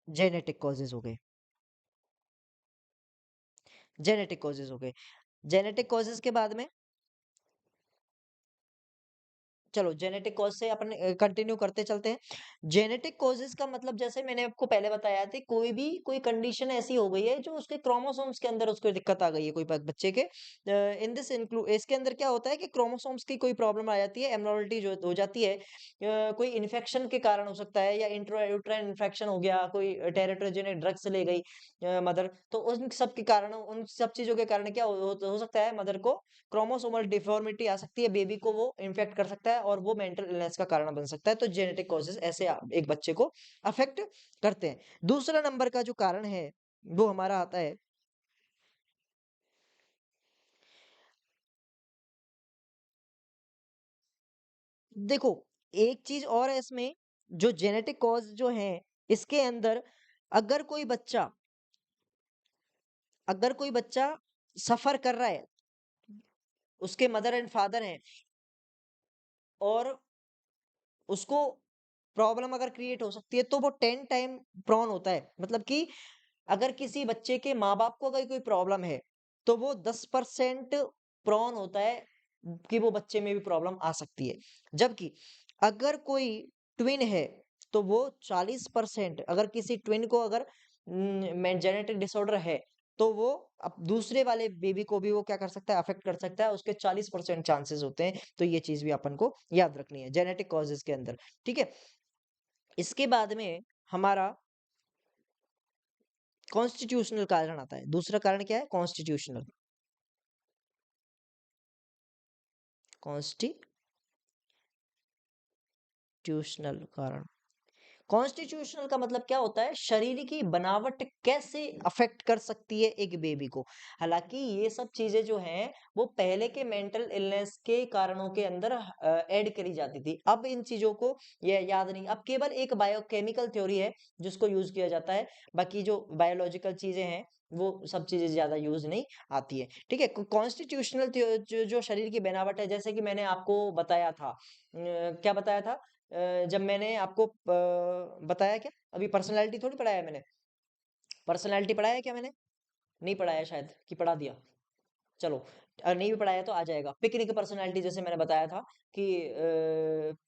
जेनेटिक कॉजेज हो गए, जेनेटिक कॉजेज हो गए। जेनेटिक कॉजेज के बाद में, चलो जेनेटिक कॉज से अपन कंटिन्यू करते चलते हैं। जेनेटिक कॉजेज का मतलब जैसे मैंने आपको पहले बताया था, कोई कंडीशन ऐसी हो गई है जो उसके क्रोमोसोम्स के अंदर उसको दिक्कत आ गई है कोई बच्चे के। इन दिस इंक्लूड, इसके अंदर क्या होता है कि क्रोमोसोम्स की कोई प्रॉब्लम आ जाती है, एब्नॉर्मलिटी जो हो जाती है। कोई इन्फेक्शन के कारण हो सकता है, या इंट्रायूट्राइन इन्फेक्शन हो गया, कोई टेरिटोजेनिक ड्रग्स ले गई मदर, तो उन सब के कारण, उन सब चीजों के कारण क्या हो सकता है, मदर को क्रोमोसोमल डिफॉर्मिटी आ सकती है, बेबी को वो इन्फेक्ट कर सकता है और वो मेंटल इलनेस का कारण बन सकता है। तो जेनेटिक कॉजेस ऐसे एक बच्चे को अफेक्ट करते हैं। दूसरा नंबर का जो कारण है वो हमारा आता है, देखो एक चीज और है इसमें, जो जेनेटिक कॉज जो है इसके अंदर, अगर कोई बच्चा अगर कोई बच्चा सफर कर रहा है, उसके मदर एंड फादर हैं, और उसको प्रॉब्लम अगर क्रिएट हो सकती है, तो वो 10 टाइम प्रॉन होता है। मतलब कि अगर किसी बच्चे के माँ बाप को अगर कोई प्रॉब्लम है, तो वो 10% प्रॉन होता है कि वो बच्चे में भी प्रॉब्लम आ सकती है। जबकि अगर कोई ट्विन है, तो वो 40%, अगर किसी ट्विन को अगर जेनेटिक डिसऑर्डर है, तो वो अब दूसरे वाले बेबी को भी वो क्या कर सकता है, अफेक्ट कर सकता है। उसके 40% चांसेस होते हैं। तो ये चीज भी अपन को याद रखनी है जेनेटिक कॉजेज के अंदर, ठीक है। इसके बाद में हमारा कॉन्स्टिट्यूशनल कारण आता है। दूसरा कारण क्या है? कॉन्स्टिट्यूशनल। कॉन्स्टिट्यूशनल कारण। कॉन्स्टिट्यूशनल का मतलब क्या होता है? शरीर की बनावट कैसे अफेक्ट कर सकती है एक बेबी को। हालांकि ये सब चीजें जो हैं वो पहले के मेंटल इलनेस के कारणों के अंदर ऐड करी जाती थी। अब इन चीजों को ये याद नहीं, अब केवल एक बायोकेमिकल थ्योरी है जिसको यूज किया जाता है। बाकी जो बायोलॉजिकल चीजें हैं वो सब चीजें ज्यादा यूज नहीं आती है, ठीक है। कॉन्स्टिट्यूशनल जो शरीर की बनावट है, जैसे कि मैंने आपको बताया था, क्या बताया था, जब मैंने आपको बताया, क्या अभी पर्सनालिटी थोड़ी पढ़ाया मैंने? पर्सनालिटी पढ़ाया क्या मैंने? नहीं पढ़ाया शायद, कि पढ़ा दिया? चलो, नहीं भी पढ़ाया तो आ जाएगा। पिकनिक पर्सनालिटी जैसे मैंने बताया था कि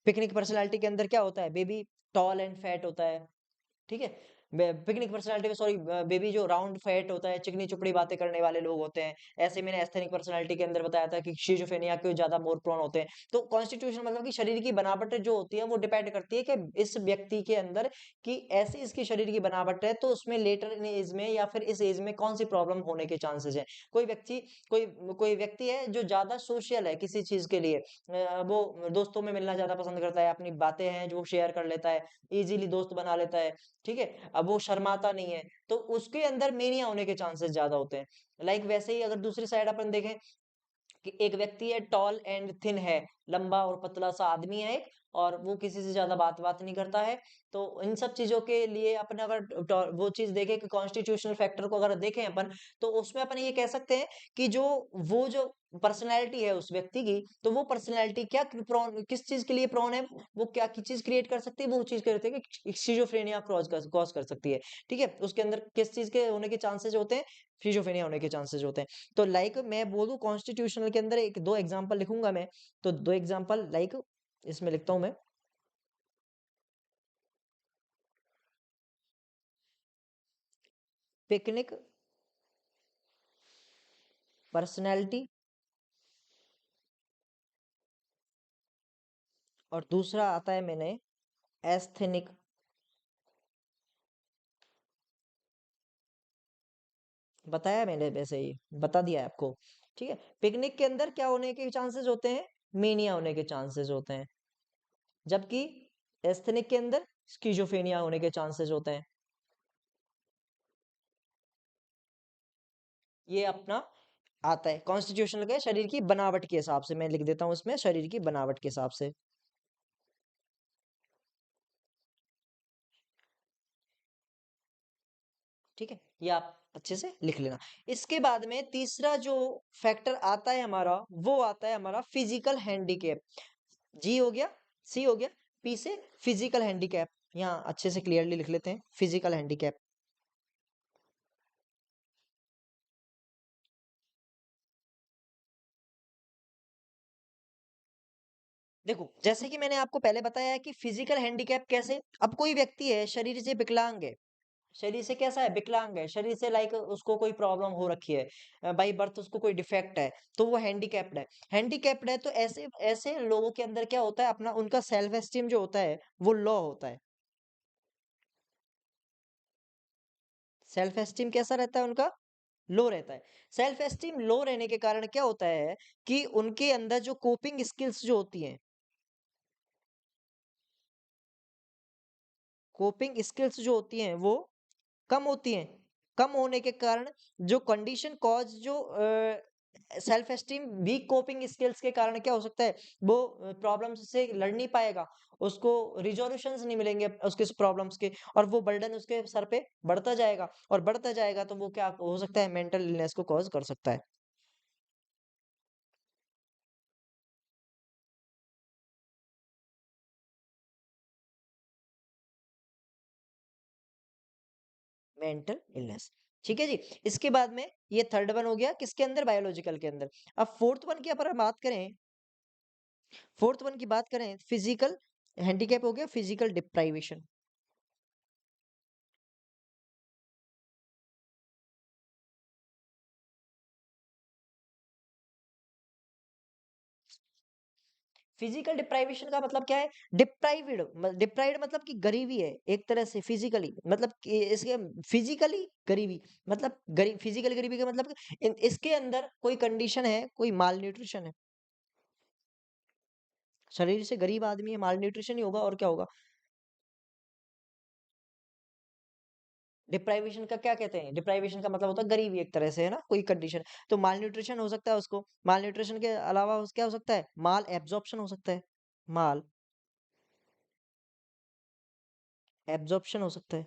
पिकनिक पर्सनालिटी के अंदर क्या होता है, बेबी टॉल एंड फैट होता है, ठीक है। पिकनिक पर्सनालिटी में, सॉरी, बेबी जो राउंड फैट होता है, चिकनी चुपड़ी बातें करने वाले लोग होते हैं। ऐसे मैंने एस्थेनिक पर्सनालिटी के अंदर बताया था कि शिजोफ्रेनिया के ज्यादा मोर प्रोन होते हैं। तो कॉन्स्टिट्यूशन मतलब कि शरीर की बनावट जो होती है वो डिपेंड करती है कि इस व्यक्ति के अंदर कि ऐसी इसकी शरीर की बनावट है, तो उसमें लेटर इन एज में या फिर इस एज में कौन सी प्रॉब्लम होने के चांसेस है। कोई व्यक्ति कोई कोई व्यक्ति है जो ज्यादा सोशल है किसी चीज के लिए, वो दोस्तों में मिलना ज्यादा पसंद करता है, अपनी बातें हैं जो शेयर कर लेता है, इजीली दोस्त बना लेता है, ठीक है। अब वो शर्माता नहीं है, तो उसके अंदर मेनिया होने के चांसेस ज्यादा होते हैं। लाइक वैसे ही अगर दूसरी साइड अपन देखें, कि एक व्यक्ति है टॉल एंड थिन है, लंबा और पतला सा आदमी है एक, और वो किसी से ज्यादा बात नहीं करता है। तो इन सब चीजों के लिए अपन अगर वो चीज देखें कि कॉन्स्टिट्यूशनल फैक्टर को अगर देखें अपन, तो उसमें अपन ये कह सकते हैं कि वो जो पर्सनैलिटी है उस व्यक्ति की, तो वो पर्सनैलिटी क्या प्रोन किस चीज के लिए प्रोन है, वो क्या की चीज क्रिएट कर सकती है, वो चीज करते हैं कि स्किज़ोफ्रेनिया कॉज कर सकती है। ठीक है, उसके अंदर किस चीज के होने के चांसेस होते हैं, स्किज़ोफ्रेनिया होने के चांसेस होते हैं। तो लाइक मैं बोलूं कॉन्स्टिट्यूशनल के अंदर एक दो एग्जांपल लिखूंगा मैं, तो दो एग्जांपल लाइक इसमें लिखता हूं मैं। पिकनिक पर्सनैलिटी, और दूसरा आता है मैंने एस्थेनिक। बताया मैंने, वैसे ही बता दिया है आपको। ठीक है, पिकनिक के अंदर क्या होने के चांसेस होते हैं, मेनिया होने के चांसेस होते हैं, जबकि एस्थेनिक के अंदर स्किज़ोफ्रेनिया होने के चांसेस होते हैं। ये अपना आता है कॉन्स्टिट्यूशनल के शरीर की बनावट के हिसाब से, मैं लिख देता हूं इसमें शरीर की बनावट के हिसाब से। ठीक है, ये आप अच्छे से लिख लेना। इसके बाद में तीसरा जो फैक्टर आता है हमारा, वो आता है हमारा फिजिकल हैंडीकैप। जी हो गया, सी हो गया, पी से फिजिकल हैंडीकैप। यहाँ अच्छे से क्लियरली लिख लेते हैं फिजिकल हैंडीकैप। देखो, जैसे कि मैंने आपको पहले बताया है कि फिजिकल हैंडीकैप कैसे, अब कोई व्यक्ति है शरीर से विकलांग है, शरीर से कैसा है, विकलांग है, शरीर से लाइक उसको कोई प्रॉब्लम हो रखी है, बाई बर्थ उसको कोई डिफेक्ट है, तो वो हैंडीकैप्ड है। हैंडीकैप्ड है तो ऐसे ऐसे लोगों के अंदर क्या होता है, अपना उनका सेल्फ एस्टीम जो होता है वो लो होता है। सेल्फ एस्टीम कैसा रहता है उनका, लो रहता है। सेल्फ एस्टीम लो रहने के कारण क्या होता है कि उनके अंदर जो कोपिंग स्किल्स जो होती हैं, कोपिंग स्किल्स जो होती हैं वो कम होती हैं। कम होने के कारण जो कंडीशन कॉज जो self esteem weak coping skills के कारण क्या हो सकता है, वो प्रॉब्लम्स से लड़ नहीं पाएगा, उसको रिजोल्यूशंस नहीं मिलेंगे उसके प्रॉब्लम्स के, और वो बर्डन उसके सर पे बढ़ता जाएगा, और बढ़ता जाएगा तो वो क्या हो सकता है, मेंटल इलनेस को कॉज कर सकता है। Mental illness. ठीक है जी। इसके बाद में ये थर्ड वन हो गया किसके अंदर, बायोलॉजिकल के अंदर। अब फोर्थ वन की अगर हम बात करें, फोर्थ वन की बात करें, फिजिकल हैंडीकैप हो गया, फिजिकल डिप्राइवेशन। फिजिकल डिप्राइवेशन का मतलब क्या है, डिप्राइव्ड, डिप्राइव्ड मतलब कि गरीबी है एक तरह से, फिजिकली मतलब कि इसके फिजिकली गरीबी, मतलब गरीब, फिजिकल गरीबी का मतलब इसके अंदर कोई कंडीशन है, कोई माल न्यूट्रिशन है, शरीर से गरीब आदमी है, माल न्यूट्रिशन ही होगा और क्या होगा। डिप्राइवेशन का क्या कहते हैं, डिप्राइवेशन का मतलब होता है गरीबी एक तरह से, है ना, कोई कंडीशन। तो माल न्यूट्रिशन हो सकता है उसको, माल न्यूट्रिशन के अलावा क्या हो सकता है, माल एब्जॉर्प्शन हो सकता है, माल एब्जॉर्प्शन हो सकता है,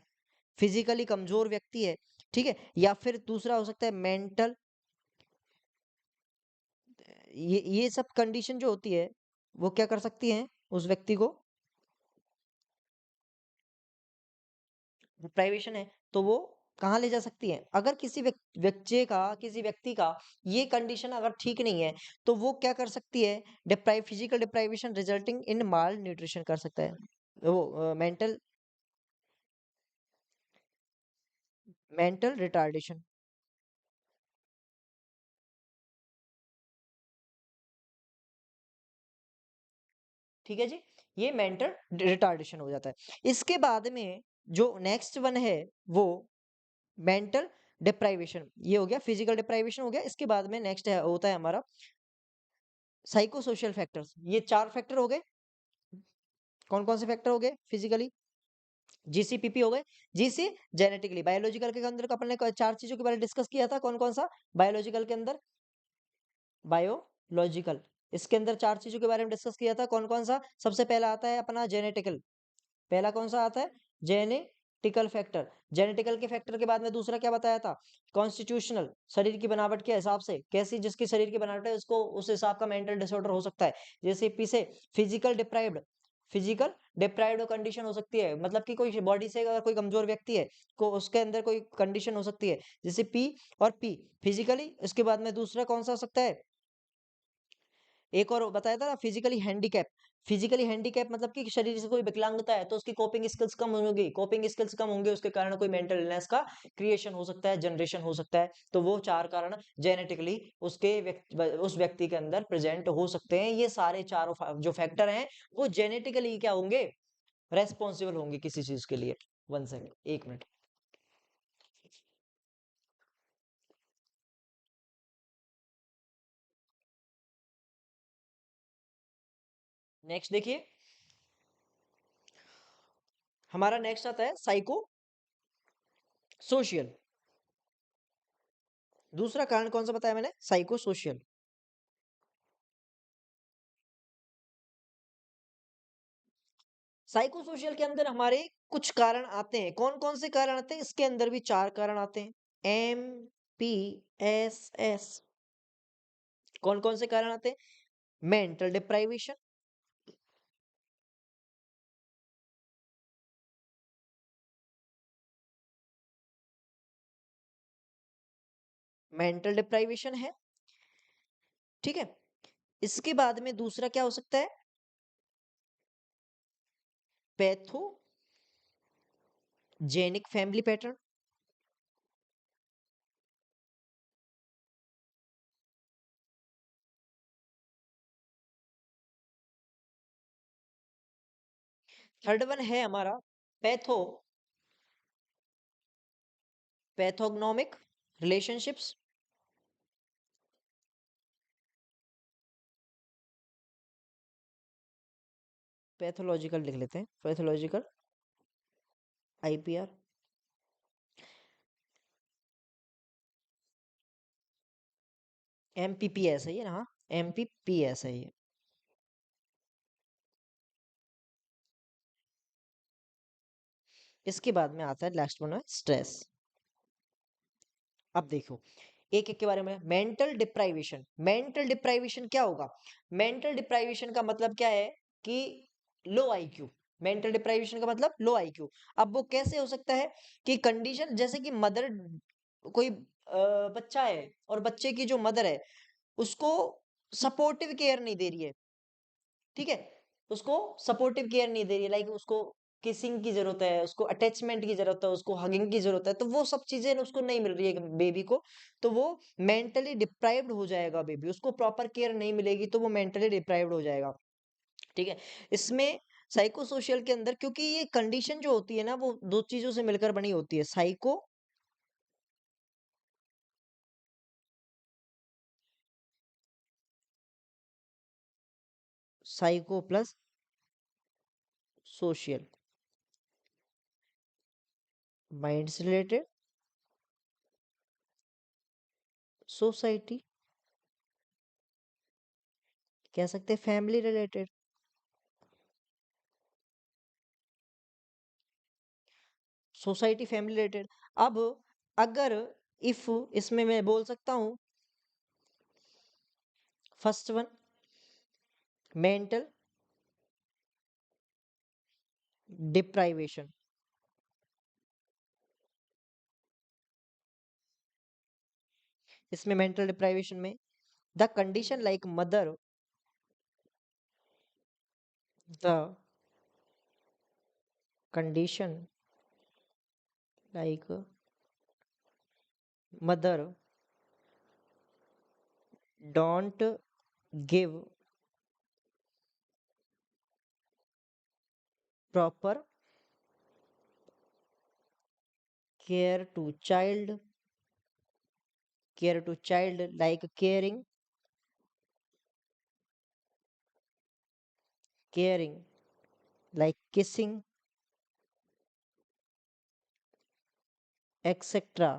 फिजिकली कमजोर व्यक्ति है। ठीक है, या फिर दूसरा हो सकता है मेंटल, ये सब कंडीशन जो होती है वो क्या कर सकती हैं उस व्यक्ति को, डिप्राइवेशन है तो वो कहाँ ले जा सकती है, अगर किसी बच्चे का, किसी व्यक्ति का ये कंडीशन अगर ठीक नहीं है, तो वो क्या कर सकती है, deprive physical deprivation resulting in mall nutrition कर सकता है, वो मेंटल, मेंटल रिटार्डेशन। ठीक है जी, ये मेंटल रिटार्डेशन हो जाता है। इसके बाद में जो नेक्स्ट वन है वो मेंटल डिप्राइवेशन, ये हो गया फिजिकल डिप्राइवेशन हो गया। इसके बाद में नेक्स्ट है होता है हमारा साइको सोशल फैक्टर्स। ये चार फैक्टर हो गए, कौन कौन से फैक्टर हो गए, फिजिकली जीसीपीपी हो गए, जीसी जेनेटिकली, बायोलॉजिकल के अंदर अपन ने चार चीजों के बारे में डिस्कस किया था, कौन कौन सा, बायोलॉजिकल के अंदर बायो लॉजिकल। इसके अंदर चार चीजों के बारे में डिस्कस किया था, कौन कौन सा? सबसे पहला आता है अपना जेनेटिकल। पहला कौन सा आता है? Genetical factor. जेनेटिकल के फैक्टर के बाद में दूसरा क्या बताया था? कॉन्स्टिट्यूशनल, शरीर की बनावट के हिसाब से, कैसी जिसकी शरीर की बनावट है उसको उस हिसाब का मेंटल डिसऑर्डर हो सकता है। जैसे पी से physical deprived, physical deprived condition हो सकती है, मतलब कि कोई बॉडी से अगर कोई कमजोर व्यक्ति है को उसके अंदर कोई कंडीशन हो सकती है, जैसे पी और पी फिजिकली। इसके बाद में दूसरा कौन सा हो सकता है? एक और बताया था ना, फिजिकली हैंडीकैप। फिजिकली हैंडीकैप मतलब कि शरीर से कोई विकलांगता है तो उसकी कोपिंग स्किल्स कम होंगी, कोपिंग स्किल्स कम होंगे, उसके कारण कोई मेंटल इलनेस का क्रिएशन हो सकता है, जनरेशन हो सकता है। तो वो चार कारण जेनेटिकली उसके उस व्यक्ति के अंदर प्रेजेंट हो सकते हैं। ये सारे चारों जो फैक्टर हैं वो जेनेटिकली क्या होंगे? रेस्पॉन्सिबल होंगे किसी चीज के लिए। 1 सेकंड, 1 मिनट। नेक्स्ट देखिए, हमारा नेक्स्ट आता है साइको सोशियल। दूसरा कारण कौन सा बताया मैंने? Psycho social. साइको सोशल के अंदर हमारे कुछ कारण आते हैं। कौन कौन से कारण आते हैं? इसके अंदर भी चार कारण आते हैं। MPSS। कौन कौन से कारण आते हैं? मेंटल डिप्राइवेशन, मेंटल डिप्राइवेशन है, ठीक है। इसके बाद में दूसरा क्या हो सकता है? Pathogenic family pattern. Third one है हमारा पैथोग्नोमिक रिलेशनशिप्स। पैथोलॉजिकल लिख लेते हैं, पैथोलॉजिकल IPR। MPPS है ये ना, हाँ, MPPS है ये। इसके बाद में आता है लास्ट वन है स्ट्रेस। अब देखो एक एक के बारे में। मेंटल डिप्राइवेशन, मेंटल डिप्राइवेशन क्या होगा? मेंटल डिप्राइवेशन का मतलब क्या है कि लो आईक्यू। मेंटल डिप्राइवेशन का मतलब लो आईक्यू। अब वो कैसे हो सकता है? कि कंडीशन जैसे कि मदर, कोई बच्चा है और बच्चे की जो मदर है उसको सपोर्टिव केयर नहीं दे रही है, ठीक है, उसको सपोर्टिव केयर नहीं दे रही है, लाइक उसको किसिंग की जरूरत है, उसको अटैचमेंट की जरूरत है, उसको हगिंग की जरूरत है, तो वो सब चीजें उसको नहीं मिल रही है बेबी को। तो वो मेंटली डिप्राइव्ड हो जाएगा बेबी, उसको प्रॉपर केयर नहीं मिलेगी तो वो मेंटली डिप्राइव्ड हो जाएगा, ठीक है। इसमें साइको सोशल के अंदर, क्योंकि ये कंडीशन जो होती है ना वो दो चीजों से मिलकर बनी होती है, साइको प्लस सोशल। माइंड से रिलेटेड, सोसाइटी, कह सकते हैं family related, society family related. अब अगर इफ इसमें मैं बोल सकता हूं फर्स्ट वन मेंटल डिप्राइवेशन। इसमें मेंटल डिप्राइवेशन में the condition like mother, the condition like mother don't give proper care to child, care to child like caring, caring like kissing etc.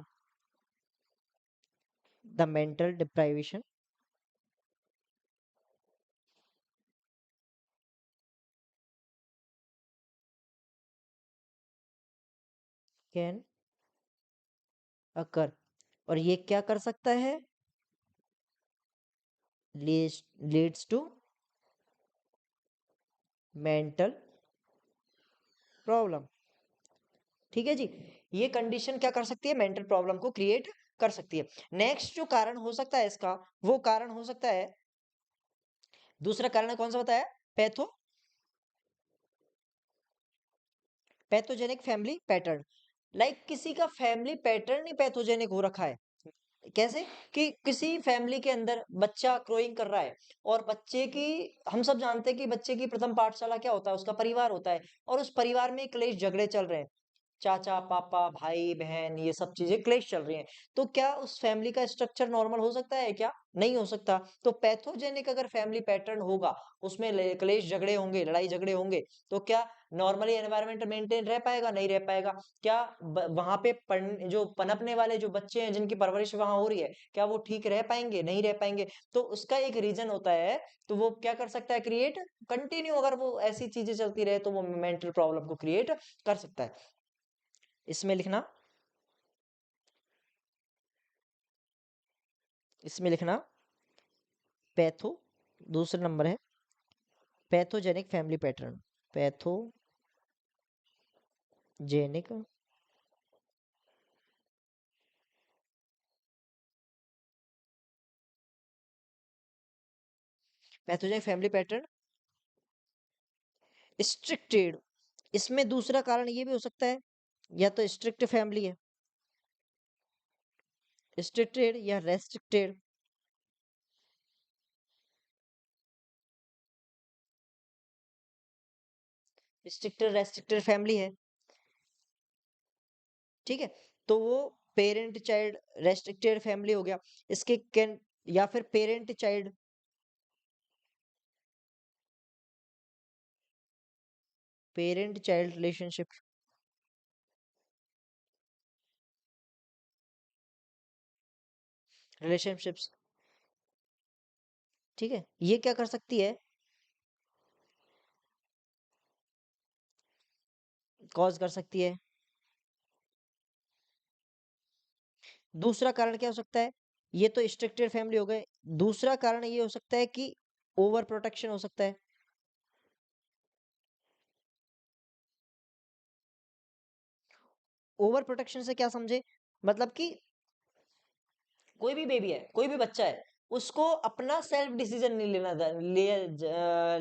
The mental deprivation can occur, और ये क्या कर सकता है, leads to mental problem. ठीक है जी, ये condition क्या कर सकती है, मेंटल प्रॉब्लम को क्रिएट कर सकती है। नेक्स्ट जो कारण हो सकता है इसका, वो कारण हो सकता है, दूसरा कारण कौन सा बताया, पैथोजेनिक फैमिली पैटर्न। लाइक किसी का फैमिली पैटर्न ही पैथोजेनिक हो रखा है। कैसे, कि किसी फैमिली के अंदर बच्चा ग्रोइंग कर रहा है, और बच्चे की, हम सब जानते हैं कि बच्चे की प्रथम पाठशाला क्या होता है, उसका परिवार होता है, और उस परिवार में क्लेश झगड़े चल रहे हैं, चाचा पापा भाई बहन, ये सब चीजें क्लेश चल रही हैं। तो क्या उस फैमिली का स्ट्रक्चर नॉर्मल हो सकता है क्या, नहीं हो सकता। तो पैथोजेनिक अगर फैमिली पैटर्न होगा, उसमें क्लेश झगड़े होंगे, लड़ाई झगड़े होंगे, तो क्या नॉर्मली एनवायरनमेंट मेंटेन रह पाएगा, नहीं रह पाएगा। क्या वहां पे जो पनपने वाले जो बच्चे हैं, जिनकी परवरिश वहां हो रही है, क्या वो ठीक रह पाएंगे, नहीं रह पाएंगे। तो उसका एक रीजन होता है, तो वो क्या कर सकता है, क्रिएट, कंटिन्यू अगर वो ऐसी चीजें चलती रहे, तो वो मेंटल प्रॉब्लम को क्रिएट कर सकता है। इसमें लिखना, इसमें लिखना पैथो, दूसरा नंबर है pathogenic family pattern, pathogenic pathogenic family pattern restricted. इसमें दूसरा कारण ये भी हो सकता है, या तो स्ट्रिक्ट फैमिली है, स्ट्रिक्टेड या रेस्ट्रिक्टेड, स्ट्रिक्टेड रेस्ट्रिक्टेड फैमिली है। ठीक है, तो वो पेरेंट चाइल्ड रेस्ट्रिक्टेड फैमिली हो गया। इसके कैन, या फिर पेरेंट चाइल्ड रिलेशनशिप्स। ठीक है, ये क्या कर सकती है, कॉज कर सकती है। दूसरा कारण क्या हो सकता है, ये तो स्ट्रिक्टेड फैमिली हो गए, दूसरा कारण ये हो सकता है कि ओवर प्रोटेक्शन हो सकता है। ओवर प्रोटेक्शन से क्या समझे, मतलब कि कोई भी बेबी है, कोई भी बच्चा है, उसको अपना सेल्फ डिसीजन नहीं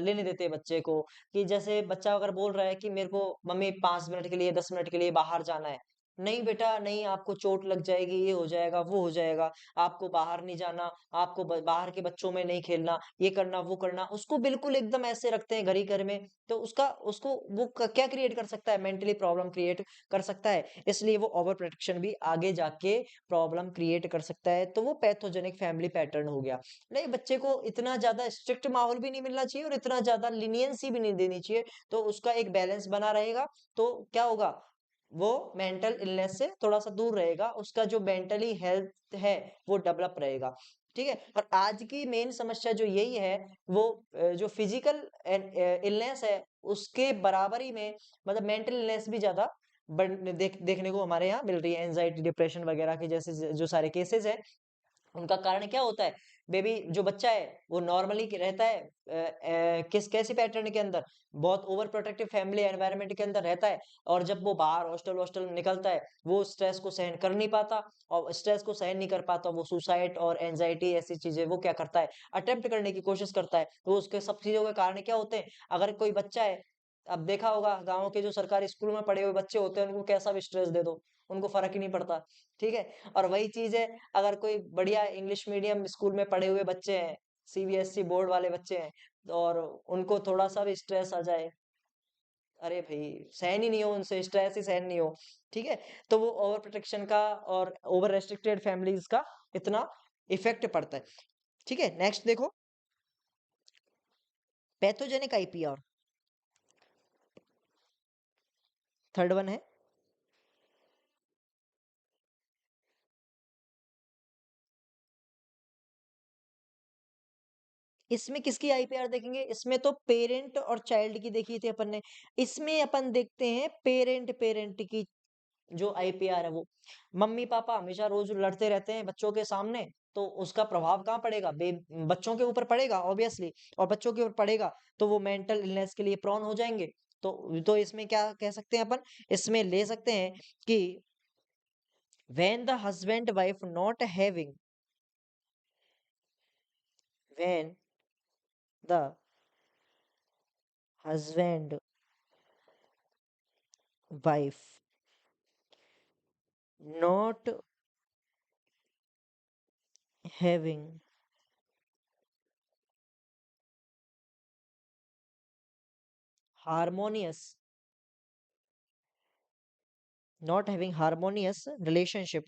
लेने देते बच्चे को। कि जैसे बच्चा अगर बोल रहा है कि मेरे को मम्मी 5 मिनट के लिए 10 मिनट के लिए बाहर जाना है, नहीं बेटा नहीं, आपको चोट लग जाएगी, ये हो जाएगा वो हो जाएगा, आपको बाहर नहीं जाना, आपको बाहर के बच्चों में नहीं खेलना, ये करना वो करना, उसको बिल्कुल एकदम ऐसे रखते हैं घर ही घर में। तो उसका उसको वो क्या क्रिएट कर सकता है, मेंटली प्रॉब्लम क्रिएट कर सकता है। इसलिए वो ओवर प्रोटेक्शन भी आगे जाके प्रॉब्लम क्रिएट कर सकता है। तो वो पैथोजेनिक फैमिली पैटर्न हो गया। नहीं, बच्चे को इतना ज्यादा स्ट्रिक्ट माहौल भी नहीं मिलना चाहिए, और इतना ज्यादा लीनियंसी भी नहीं देनी चाहिए, तो उसका एक बैलेंस बना रहेगा। तो क्या होगा, वो मेंटल इलनेस से थोड़ा सा दूर रहेगा, उसका जो मेंटली हेल्थ है वो डेवलप रहेगा। ठीक है, और आज की मेन समस्या जो यही है, वो जो फिजिकल इलनेस है उसके बराबरी में, मतलब मेंटल इलनेस भी ज्यादा देखने को हमारे यहाँ मिल रही है। एंजाइटी डिप्रेशन वगैरह के जैसे जो सारे केसेस हैं, उनका कारण क्या होता है, बेबी जो बच्चा है वो नॉर्मली रहता है किस कैसे पैटर्न के अंदर, बहुत ओवर प्रोटेक्टिव फैमिली एनवायरनमेंट के अंदर रहता है। और जब वो बाहर हॉस्टल हॉस्टल निकलता है, वो स्ट्रेस को सहन कर नहीं पाता, और स्ट्रेस को सहन नहीं कर पाता, वो सुसाइड और एंजाइटी ऐसी चीजें वो क्या करता है, अटेम्प्ट करने की कोशिश करता है। तो उसके सब चीजों के कारण क्या होते हैं, अगर कोई बच्चा है, अब देखा होगा गाँव के जो सरकारी स्कूल में पढ़े हुए बच्चे होते हैं, उनको कैसा भी स्ट्रेस दे दो, उनको फर्क ही नहीं पड़ता। ठीक है, और वही चीज है, अगर कोई बढ़िया इंग्लिश मीडियम स्कूल में पढ़े हुए बच्चे हैं, सीबीएसई बोर्ड वाले बच्चे हैं, और उनको थोड़ा सा भी स्ट्रेस आ जाए, अरे भाई सहन ही नहीं हो, उनसे स्ट्रेस ही सहन नहीं हो। ठीक है, तो वो ओवर प्रोटेक्शन का और ओवर रेस्ट्रिक्टेड फैमिलीज का इतना इफेक्ट पड़ता है। ठीक है, नेक्स्ट देखो, पैथोजेनिक आईपीआर, थर्ड वन है। इसमें किसकी आईपीआर देखेंगे, इसमें तो पेरेंट और चाइल्ड की देखी थी अपन ने, इसमें अपन देखते हैं पेरेंट पेरेंट की जो आईपीआर है वो। मम्मी पापा हमेशा रोज लड़ते रहते हैं बच्चों के सामने, तो उसका प्रभाव कहाँ पड़ेगा? बच्चों के ऊपर पड़ेगा ऑब्वियसली। और बच्चों के ऊपर पड़ेगा तो वो मेंटल इलनेस के लिए प्रोन हो जाएंगे। तो इसमें क्या कह सकते हैं अपन? इसमें ले सकते हैं कि when the husband wife not having when the husband wife not having harmonious not having harmonious relationship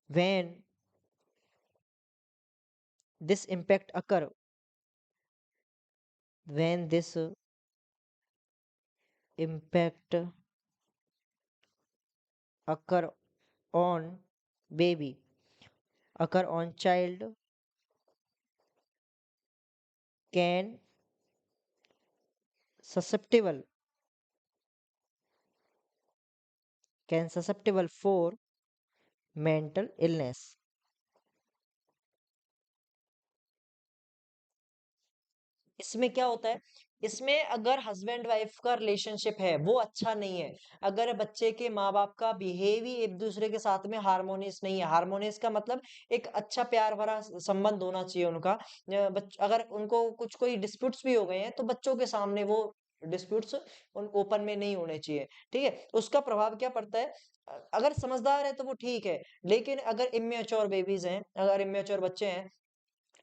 when this impact occur when this impact occur on baby occur on child can susceptible for mental illness। इसमें क्या होता है? इसमें अगर husband wife का relationship है वो अच्छा नहीं है, अगर बच्चे के माँ बाप का बिहेव ही एक दूसरे के साथ में हार्मोनियस नहीं है, हार्मोनियस का मतलब एक अच्छा प्यार भरा संबंध होना चाहिए उनका। अगर उनको कुछ कोई डिस्प्यूट्स भी हो गए हैं तो बच्चों के सामने वो डिस्प्यूट्स उन ओपन में नहीं होने चाहिए। ठीक है, उसका प्रभाव क्या पड़ता है? अगर समझदार है तो वो ठीक है, लेकिन अगर इमेच्योर बेबीज हैं, अगर इमेच्योर बच्चे हैं,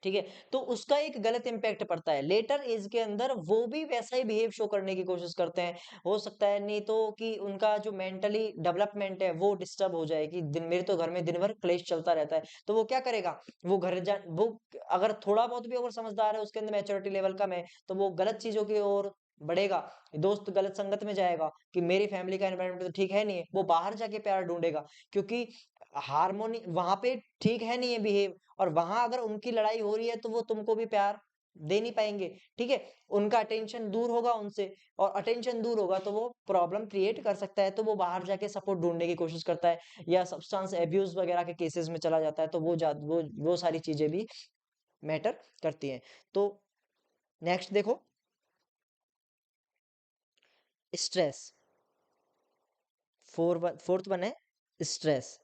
ठीक है, तो उसका एक गलत इम्पैक्ट पड़ता है लेटर एज के अंदर। वो भी वैसा ही बिहेव शो करने की कोशिश करते हैं। हो सकता है नहीं तो कि उनका जो मेंटली डेवलपमेंट है वो डिस्टर्ब हो जाए कि दिन मेरे तो घर में दिन भर क्लेश चलता रहता है। तो वो क्या करेगा? वो अगर थोड़ा बहुत भी अगर समझदार है, उसके अंदर मैच्योरिटी लेवल कम है, तो वो गलत चीजों की ओर बढ़ेगा, दोस्त गलत संगत में जाएगा कि मेरी फैमिली का एनवायरनमेंट तो ठीक है नहीं है, वो बाहर जाके प्यार ढूंढेगा, क्योंकि हार्मोनी वहां पे ठीक है नहीं है बिहेव। और वहां अगर उनकी लड़ाई हो रही है तो वो तुमको भी प्यार दे नहीं पाएंगे। ठीक है, उनका अटेंशन दूर होगा उनसे, और अटेंशन दूर होगा तो वो प्रॉब्लम क्रिएट कर सकता है, तो वो बाहर जाके सपोर्ट ढूंढने की कोशिश करता है, या सब्सटेंस एब्यूज वगैरह के केसेस में चला जाता है, तो वो सारी चीजें भी मैटर करती हैं। तो नेक्स्ट देखो, स्ट्रेस। फोर्थ वन है स्ट्रेस।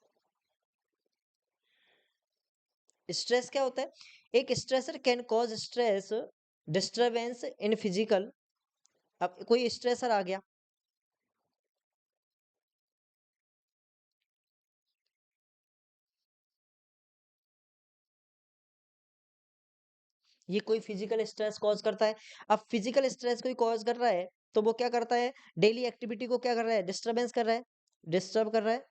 स्ट्रेस क्या होता है? एक stressor can cause stress disturbance in physical. अब कोई स्ट्रेसर आ गया, ये कोई फिजिकल स्ट्रेस कॉज करता है। अब फिजिकल स्ट्रेस कोई कॉज कर रहा है तो वो क्या करता है? डेली एक्टिविटी को क्या कर रहा है? डिस्टरबेंस कर रहा है, डिस्टर्ब कर रहा है।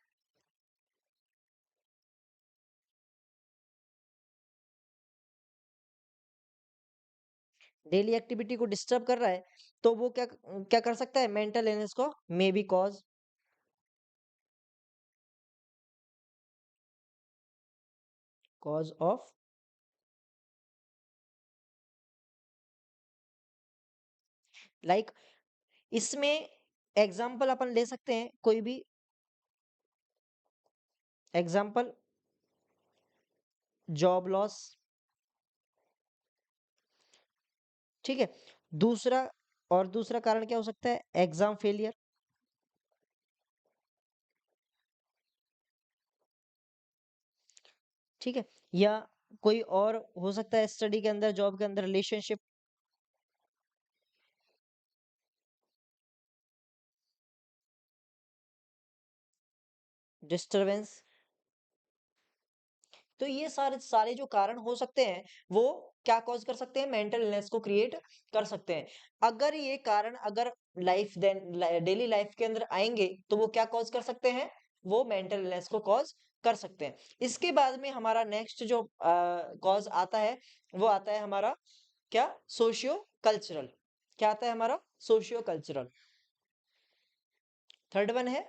डेली एक्टिविटी को डिस्टर्ब कर रहा है, तो वो क्या क्या कर सकता है? मेंटल इलनेस को may be cause of. Like इसमें एग्जाम्पल अपन ले सकते हैं कोई भी एग्जाम्पल, जॉब लॉस। ठीक है, दूसरा दूसरा कारण क्या हो सकता है? Exam failure. ठीक है, या कोई और हो सकता है स्टडी के अंदर, जॉब के अंदर रिलेशनशिप डिस्टरबेंस। तो ये सारे सारे जो कारण हो सकते हैं वो क्या कॉज कर सकते हैं? मेंटल इलनेस को क्रिएट कर सकते हैं। अगर ये कारण अगर डेली लाइफ के अंदर आएंगे तो वो क्या कॉज कर सकते हैं? वो मेंटल इलनेस को कॉज कर सकते हैं। इसके बाद में हमारा नेक्स्ट जो कॉज आता है वो आता है हमारा क्या? Socio cultural. क्या आता है हमारा? Socio cultural. थर्ड वन है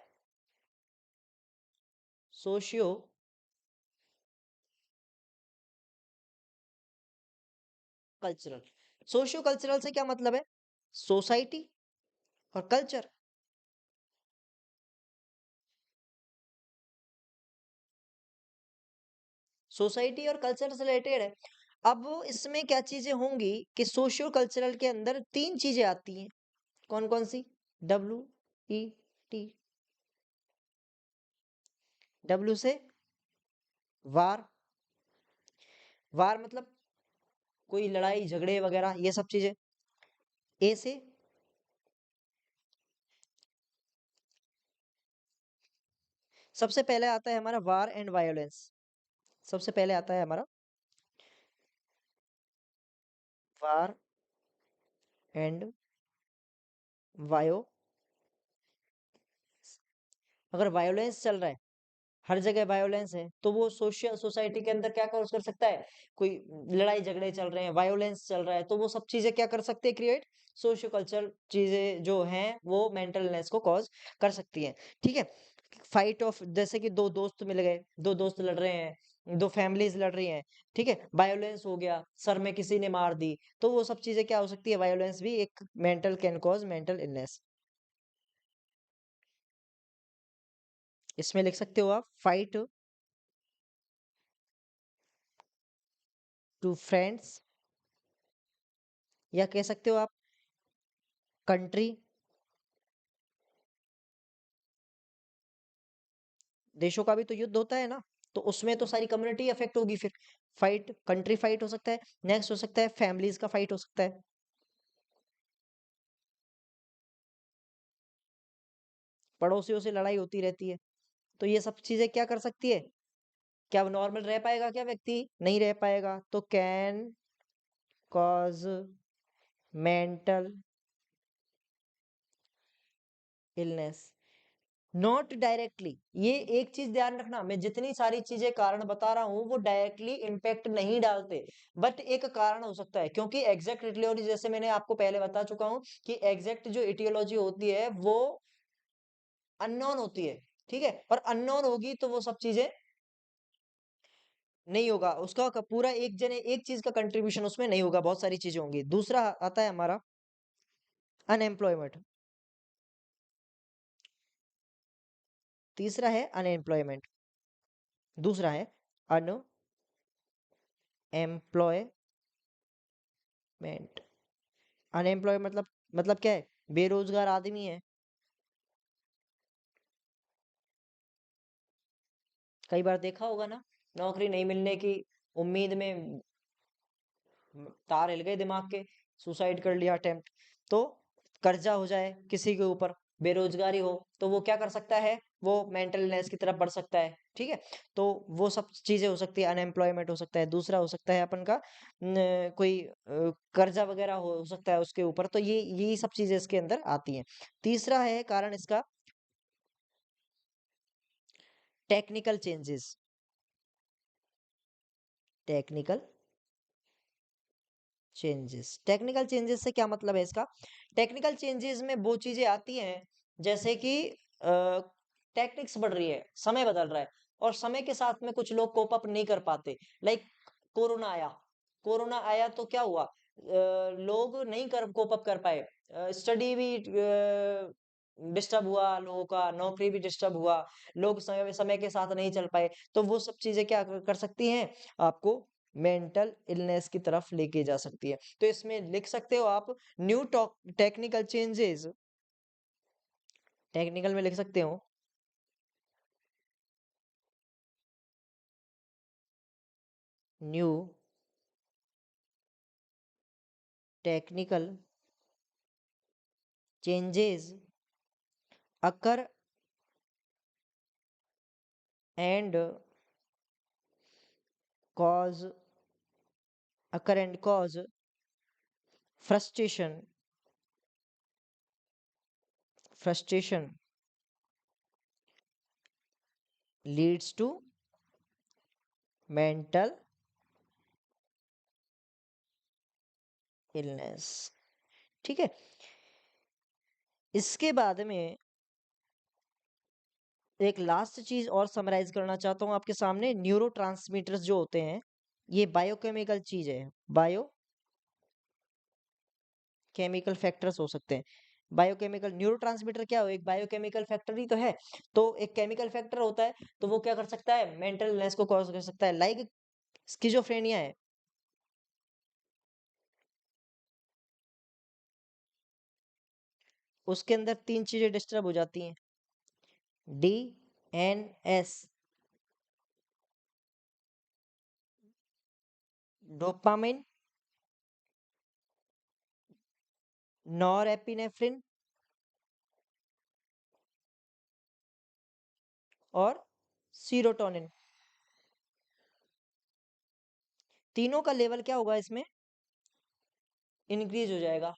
सोशियो कल्चरल। सोशियो कल्चरल से क्या मतलब है? सोसाइटी और कल्चर। सोसाइटी और कल्चर से रिलेटेड है। अब इसमें क्या चीजें होंगी कि सोशियो कल्चरल के अंदर तीन चीजें आती हैं। कौन कौन सी? WET। डब्ल्यू से वार। वार मतलब कोई लड़ाई झगड़े वगैरह ये सब चीजें। ए से सबसे पहले आता है हमारा वार एंड वायोलेंस। सबसे पहले आता है हमारा वार एंड वायो। अगर वायोलेंस चल रहा है, हर जगह वायोलेंस है, तो वो सोशल सोसाइटी के अंदर क्या कर सकता है? कोई लड़ाई झगड़े चल रहे हैं, वायोलेंस चल रहा है, तो वो सब चीजें क्या कर सकते हैं? क्रिएट सोशियो कल्चरल चीजें जो हैं वो मेंटल इलनेस को कॉज कर सकती हैं। ठीक है। फाइट ऑफ, जैसे कि दो दोस्त मिल गए, दो दोस्त लड़ रहे हैं, दो फैमिलीज लड़ रही हैं, ठीक है, वायोलेंस हो गया, सर में किसी ने मार दी, तो वो सब चीजें क्या हो सकती है? वायोलेंस भी एक mental can cause mental illness. इसमें लिख सकते हो आप फाइट टू फ्रेंड्स, या कह सकते हो आप कंट्री, देशों का भी तो युद्ध होता है ना, तो उसमें तो सारी कम्युनिटी अफेक्ट होगी फिर। फाइट, कंट्री फाइट हो सकता है, नेक्स्ट हो सकता है फैमिलीज का फाइट हो सकता है। पड़ोसियों से लड़ाई होती रहती है, तो ये सब चीजें क्या कर सकती है? क्या नॉर्मल रह पाएगा क्या व्यक्ति? नहीं रह पाएगा। तो can cause mental illness, not directly. ये एक चीज ध्यान रखना, मैं जितनी सारी चीजें कारण बता रहा हूं वो डायरेक्टली इम्पैक्ट नहीं डालते, बट एक कारण हो सकता है, क्योंकि एग्जैक्ट इटियोलॉजी, जैसे मैंने आपको पहले बता चुका हूं कि एग्जैक्ट जो इटियोलॉजी होती है वो अननोन होती है। ठीक है, और अननोन होगी तो वो सब चीजें नहीं होगा, उसका पूरा एक जने एक चीज का कंट्रीब्यूशन उसमें नहीं होगा, बहुत सारी चीजें होंगी। दूसरा आता है हमारा अनएम्प्लॉयमेंट। तीसरा है अनएम्प्लॉयमेंट, दूसरा है अनएम्प्लॉयमेंट। अनएम्प्लॉय मतलब क्या है? बेरोजगार आदमी है। कई बार देखा होगा ना, नौकरी नहीं मिलने की उम्मीद में तार हिल गए दिमाग के, सुसाइड कर लिया अटेम्प्ट। तो कर्जा हो जाए किसी के ऊपर, बेरोजगारी हो, तो वो क्या कर सकता है? वो मेंटल इलनेस की तरफ बढ़ सकता है। ठीक है, तो वो सब चीजें हो सकती है, अनएम्प्लॉयमेंट हो सकता है। दूसरा हो सकता है अपन का कोई कर्जा वगैरह हो सकता है उसके ऊपर, तो ये सब चीजें इसके अंदर आती हैं। तीसरा है कारण इसका technical changes. Technical changes, technical changes से क्या मतलब है इसका? टेक्निकल चेंजेस में वो चीजें आती हैं जैसे कि टेक्निक्स बढ़ रही है, समय बदल रहा है, और समय के साथ में कुछ लोग कोप अप नहीं कर पाते। लाइक कोरोना आया, कोरोना आया तो क्या हुआ? लोग नहीं कर कोप अप कर पाए, स्टडी भी डिस्टर्ब हुआ, लोगों का नौकरी भी डिस्टर्ब हुआ, लोग समय समय के साथ नहीं चल पाए, तो वो सब चीजें क्या कर सकती हैं? आपको मेंटल इलनेस की तरफ लेके जा सकती है। तो इसमें लिख सकते हो आप न्यू टेक्निकल चेंजेस, टेक्निकल में लिख सकते हो new technical changes occur and cause occur and cause frustration, frustration leads to mental illness। ठीक है, इसके बाद में एक लास्ट चीज और समराइज करना चाहता हूं आपके सामने। न्यूरोट्रांसमीटर्स जो होते हैं, ये बायोकेमिकल चीज है, बायो केमिकल फैक्टर्स हो सकते हैं। बायोकेमिकल न्यूरोट्रांसमीटर क्या हो, एक बायोकेमिकल फैक्टर ही तो है। तो एक केमिकल फैक्टर होता है, तो वो क्या कर सकता है, मेंटल इलनेस को कॉज कर सकता है, लाइक स्किजोफ्रेनिया है। उसके अंदर तीन चीजें डिस्टर्ब हो जाती हैं, DNS, डोपामिन, नॉरएपिनेफ्रिन और सीरोटोनिन। तीनों का लेवल क्या होगा इसमें, इंक्रीज हो जाएगा,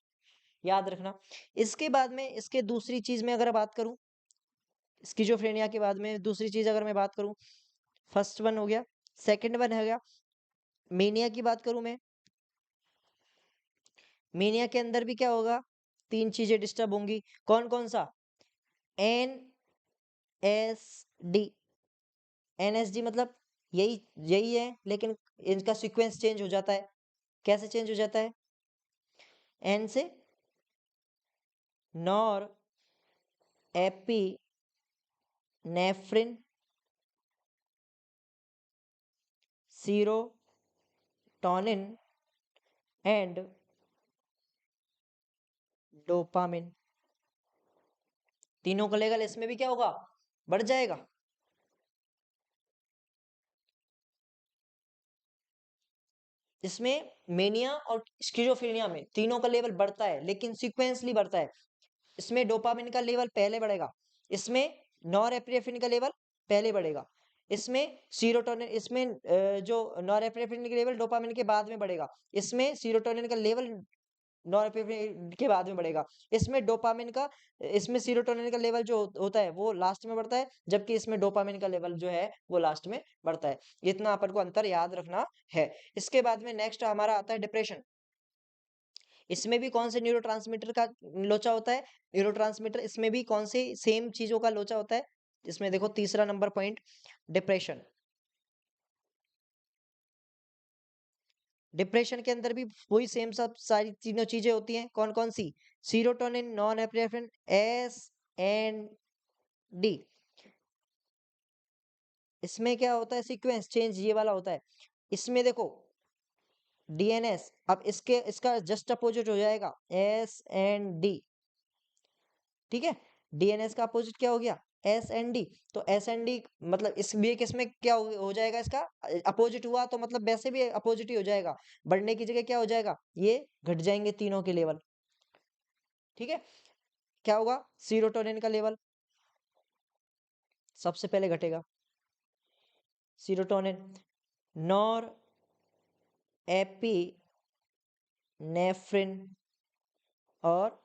याद रखना। इसके बाद में इसके दूसरी चीज में अगर बात करूं, स्किजोफ्रेनिया के बाद में दूसरी चीज अगर मैं बात करूं, फर्स्ट वन हो गया, सेकंड वन हो गया मेनिया की बात करूं मैं, मेनिया के अंदर भी क्या होगा, तीन चीजें डिस्टर्ब होंगी, कौन कौन सा, NSD, NSD मतलब यही यही है, लेकिन इनका सीक्वेंस चेंज हो जाता है। कैसे चेंज हो जाता है, एन से nor epinephrine, serotonin and dopamine. तीनों का लेवल इसमें भी क्या होगा, बढ़ जाएगा। इसमें मेनिया और स्किज़ोफ्रेनिया में तीनों का लेवल बढ़ता है, लेकिन सीक्वेंसली बढ़ता है। इसमें डोपामिन का लेवल पहले बढ़ेगा, इसमें नॉरएपिनेफ्रिन का लेवल पहले बढ़ेगा, इसमें सीरोटोनिन, इसमें जो नॉरएपिनेफ्रिन का लेवल डोपामिन के बाद में बढ़ेगा, इसमें सीरोटोनिन का लेवल नॉरएपिनेफ्रिन के बाद में बढ़ेगा, इसमें डोपामिन का, इसमें सीरोटोनिन का लेवल जो होता है वो लास्ट में बढ़ता है, जबकि इसमें डोपामिन का लेवल जो है वो लास्ट में बढ़ता है। इतना अपन को अंतर याद रखना है। इसके बाद में नेक्स्ट हमारा आता है डिप्रेशन। इसमें भी कौन से न्यूरोट्रांसमीटर का लोचा होता है, न्यूरोट्रांसमीटर, इसमें भी कौन से सेम चीजों का लोचा होता है। इसमें देखो तीसरा नंबर पॉइंट, डिप्रेशन। डिप्रेशन के अंदर भी वही सेम सब सारी तीनों चीजें होती हैं, कौन कौन सी, सीरोटोनिन, नॉन एपिनेफ्रिन, SND। इसमें क्या होता है, सीक्वेंस चेंज ये वाला होता है। इसमें देखो DNS, अब इसका जस्ट अपोजिट हो जाएगा SND, ठीक है। DNS का अपोजिट क्या हो गया, SND। तो SND मतलब इस भी किसमें क्या हो जाएगा, इसका अपोजिट हुआ तो मतलब वैसे भी अपोजिट ही हो जाएगा, बढ़ने की जगह क्या हो जाएगा, ये घट जाएंगे तीनों के लेवल, ठीक है। क्या होगा, सीरोटोनिन का लेवल सबसे पहले घटेगा, सीरोटोनिन, नॉर एपिनेफ्रिन और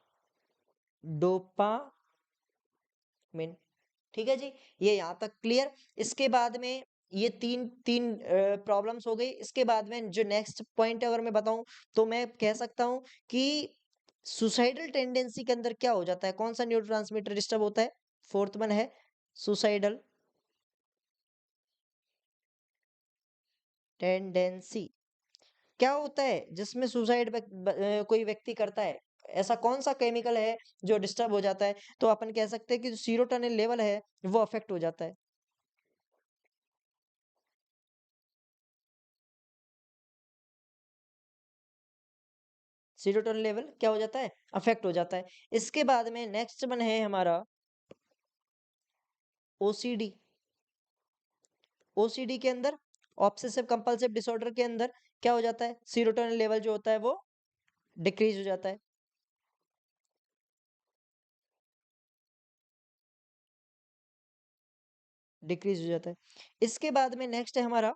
डोपामिन, ठीक है जी। ये यहाँ तक क्लियर। इसके बाद में ये तीन तीन प्रॉब्लम्स हो गई। इसके बाद में जो नेक्स्ट पॉइंट अगर मैं बताऊं, तो मैं कह सकता हूं कि सुसाइडल टेंडेंसी के अंदर क्या हो जाता है, कौन सा न्यूरोट्रांसमीटर डिस्टर्ब होता है, फोर्थ वन है सुसाइडल टेंडेंसी। क्या होता है जिसमें सुसाइड कोई व्यक्ति करता है, ऐसा कौन सा केमिकल है जो डिस्टर्ब हो जाता है, तो अपन कह सकते हैं कि जो सीरोटोनिन लेवल है वो अफेक्ट हो जाता है। सीरोटोनिन लेवल क्या हो जाता है, अफेक्ट हो जाता है। इसके बाद में नेक्स्ट वन है हमारा OCD। OCD के अंदर, ऑब्सेसिव कंपल्सिव डिसऑर्डर के अंदर क्या हो जाता है, सीरोटोनिन लेवल जो होता है वो डिक्रीज हो जाता है। डिक्रीज हो जाता है। इसके बाद में नेक्स्ट है हमारा,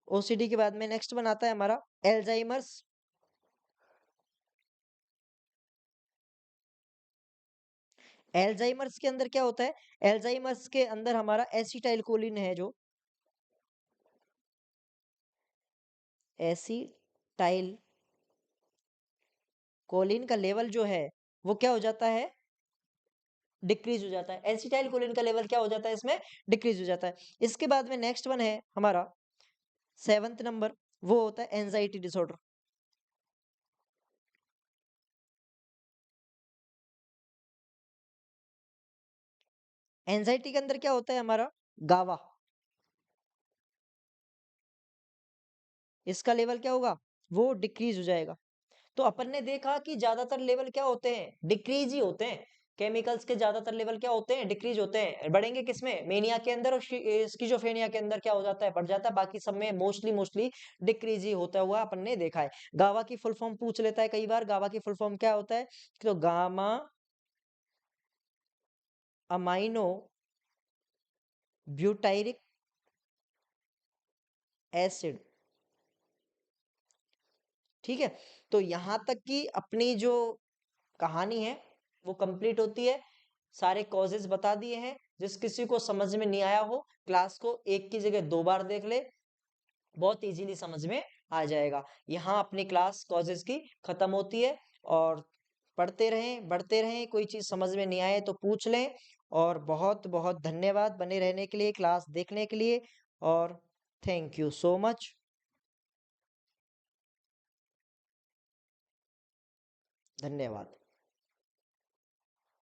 OCD के बाद में नेक्स्ट वन आता है हमारा एल्जाइमर्स। एल्जाइमर्स के अंदर क्या होता है, एल्जाइमर्स के अंदर हमारा एसिटाइल कोलिन है, जो एसिटाइल कोलिन का लेवल जो है वो क्या हो जाता है, डिक्रीज हो जाता है। एसिटाइल कोलिन का लेवल क्या हो जाता है इसमें, डिक्रीज हो जाता है। इसके बाद में नेक्स्ट वन है हमारा सेवंथ नंबर, वो होता है एंजाइटी डिसऑर्डर। एंजाइटी के अंदर क्या होता है हमारा, गावा, इसका लेवल क्या होगा, वो डिक्रीज हो जाएगा। तो अपन ने देखा कि ज्यादातर लेवल क्या होते हैं, डिक्रीज ही होते हैं। केमिकल्स के ज्यादातर लेवल क्या होते हैं, डिक्रीज होते हैं। बढ़ेंगे किसमें, मेनिया के अंदर और स्किज़ोफ्रेनिया के अंदर क्या हो जाता है, बढ़ जाता है। बाकी सब में मोस्टली मोस्टली डिक्रीज ही होता हुआ अपन ने देखा है। गावा की फुल फॉर्म पूछ लेता है कई बार, गावा की फुल फॉर्म क्या होता है, तो गामा अमाइनो ब्यूटाइरिक एसिड। ठीक है, तो यहां तक की अपनी जो कहानी है वो कंप्लीट होती है। सारे कॉजेज बता दिए हैं। जिस किसी को समझ में नहीं आया हो, क्लास को एक की जगह 2 बार देख ले, बहुत इजीली समझ में आ जाएगा। यहाँ अपनी क्लास कॉजेज की खत्म होती है। और पढ़ते रहें, बढ़ते रहें। कोई चीज समझ में नहीं आए तो पूछ लें। और बहुत बहुत धन्यवाद बने रहने के लिए, क्लास देखने के लिए। और थैंक यू सो मच। धन्यवाद।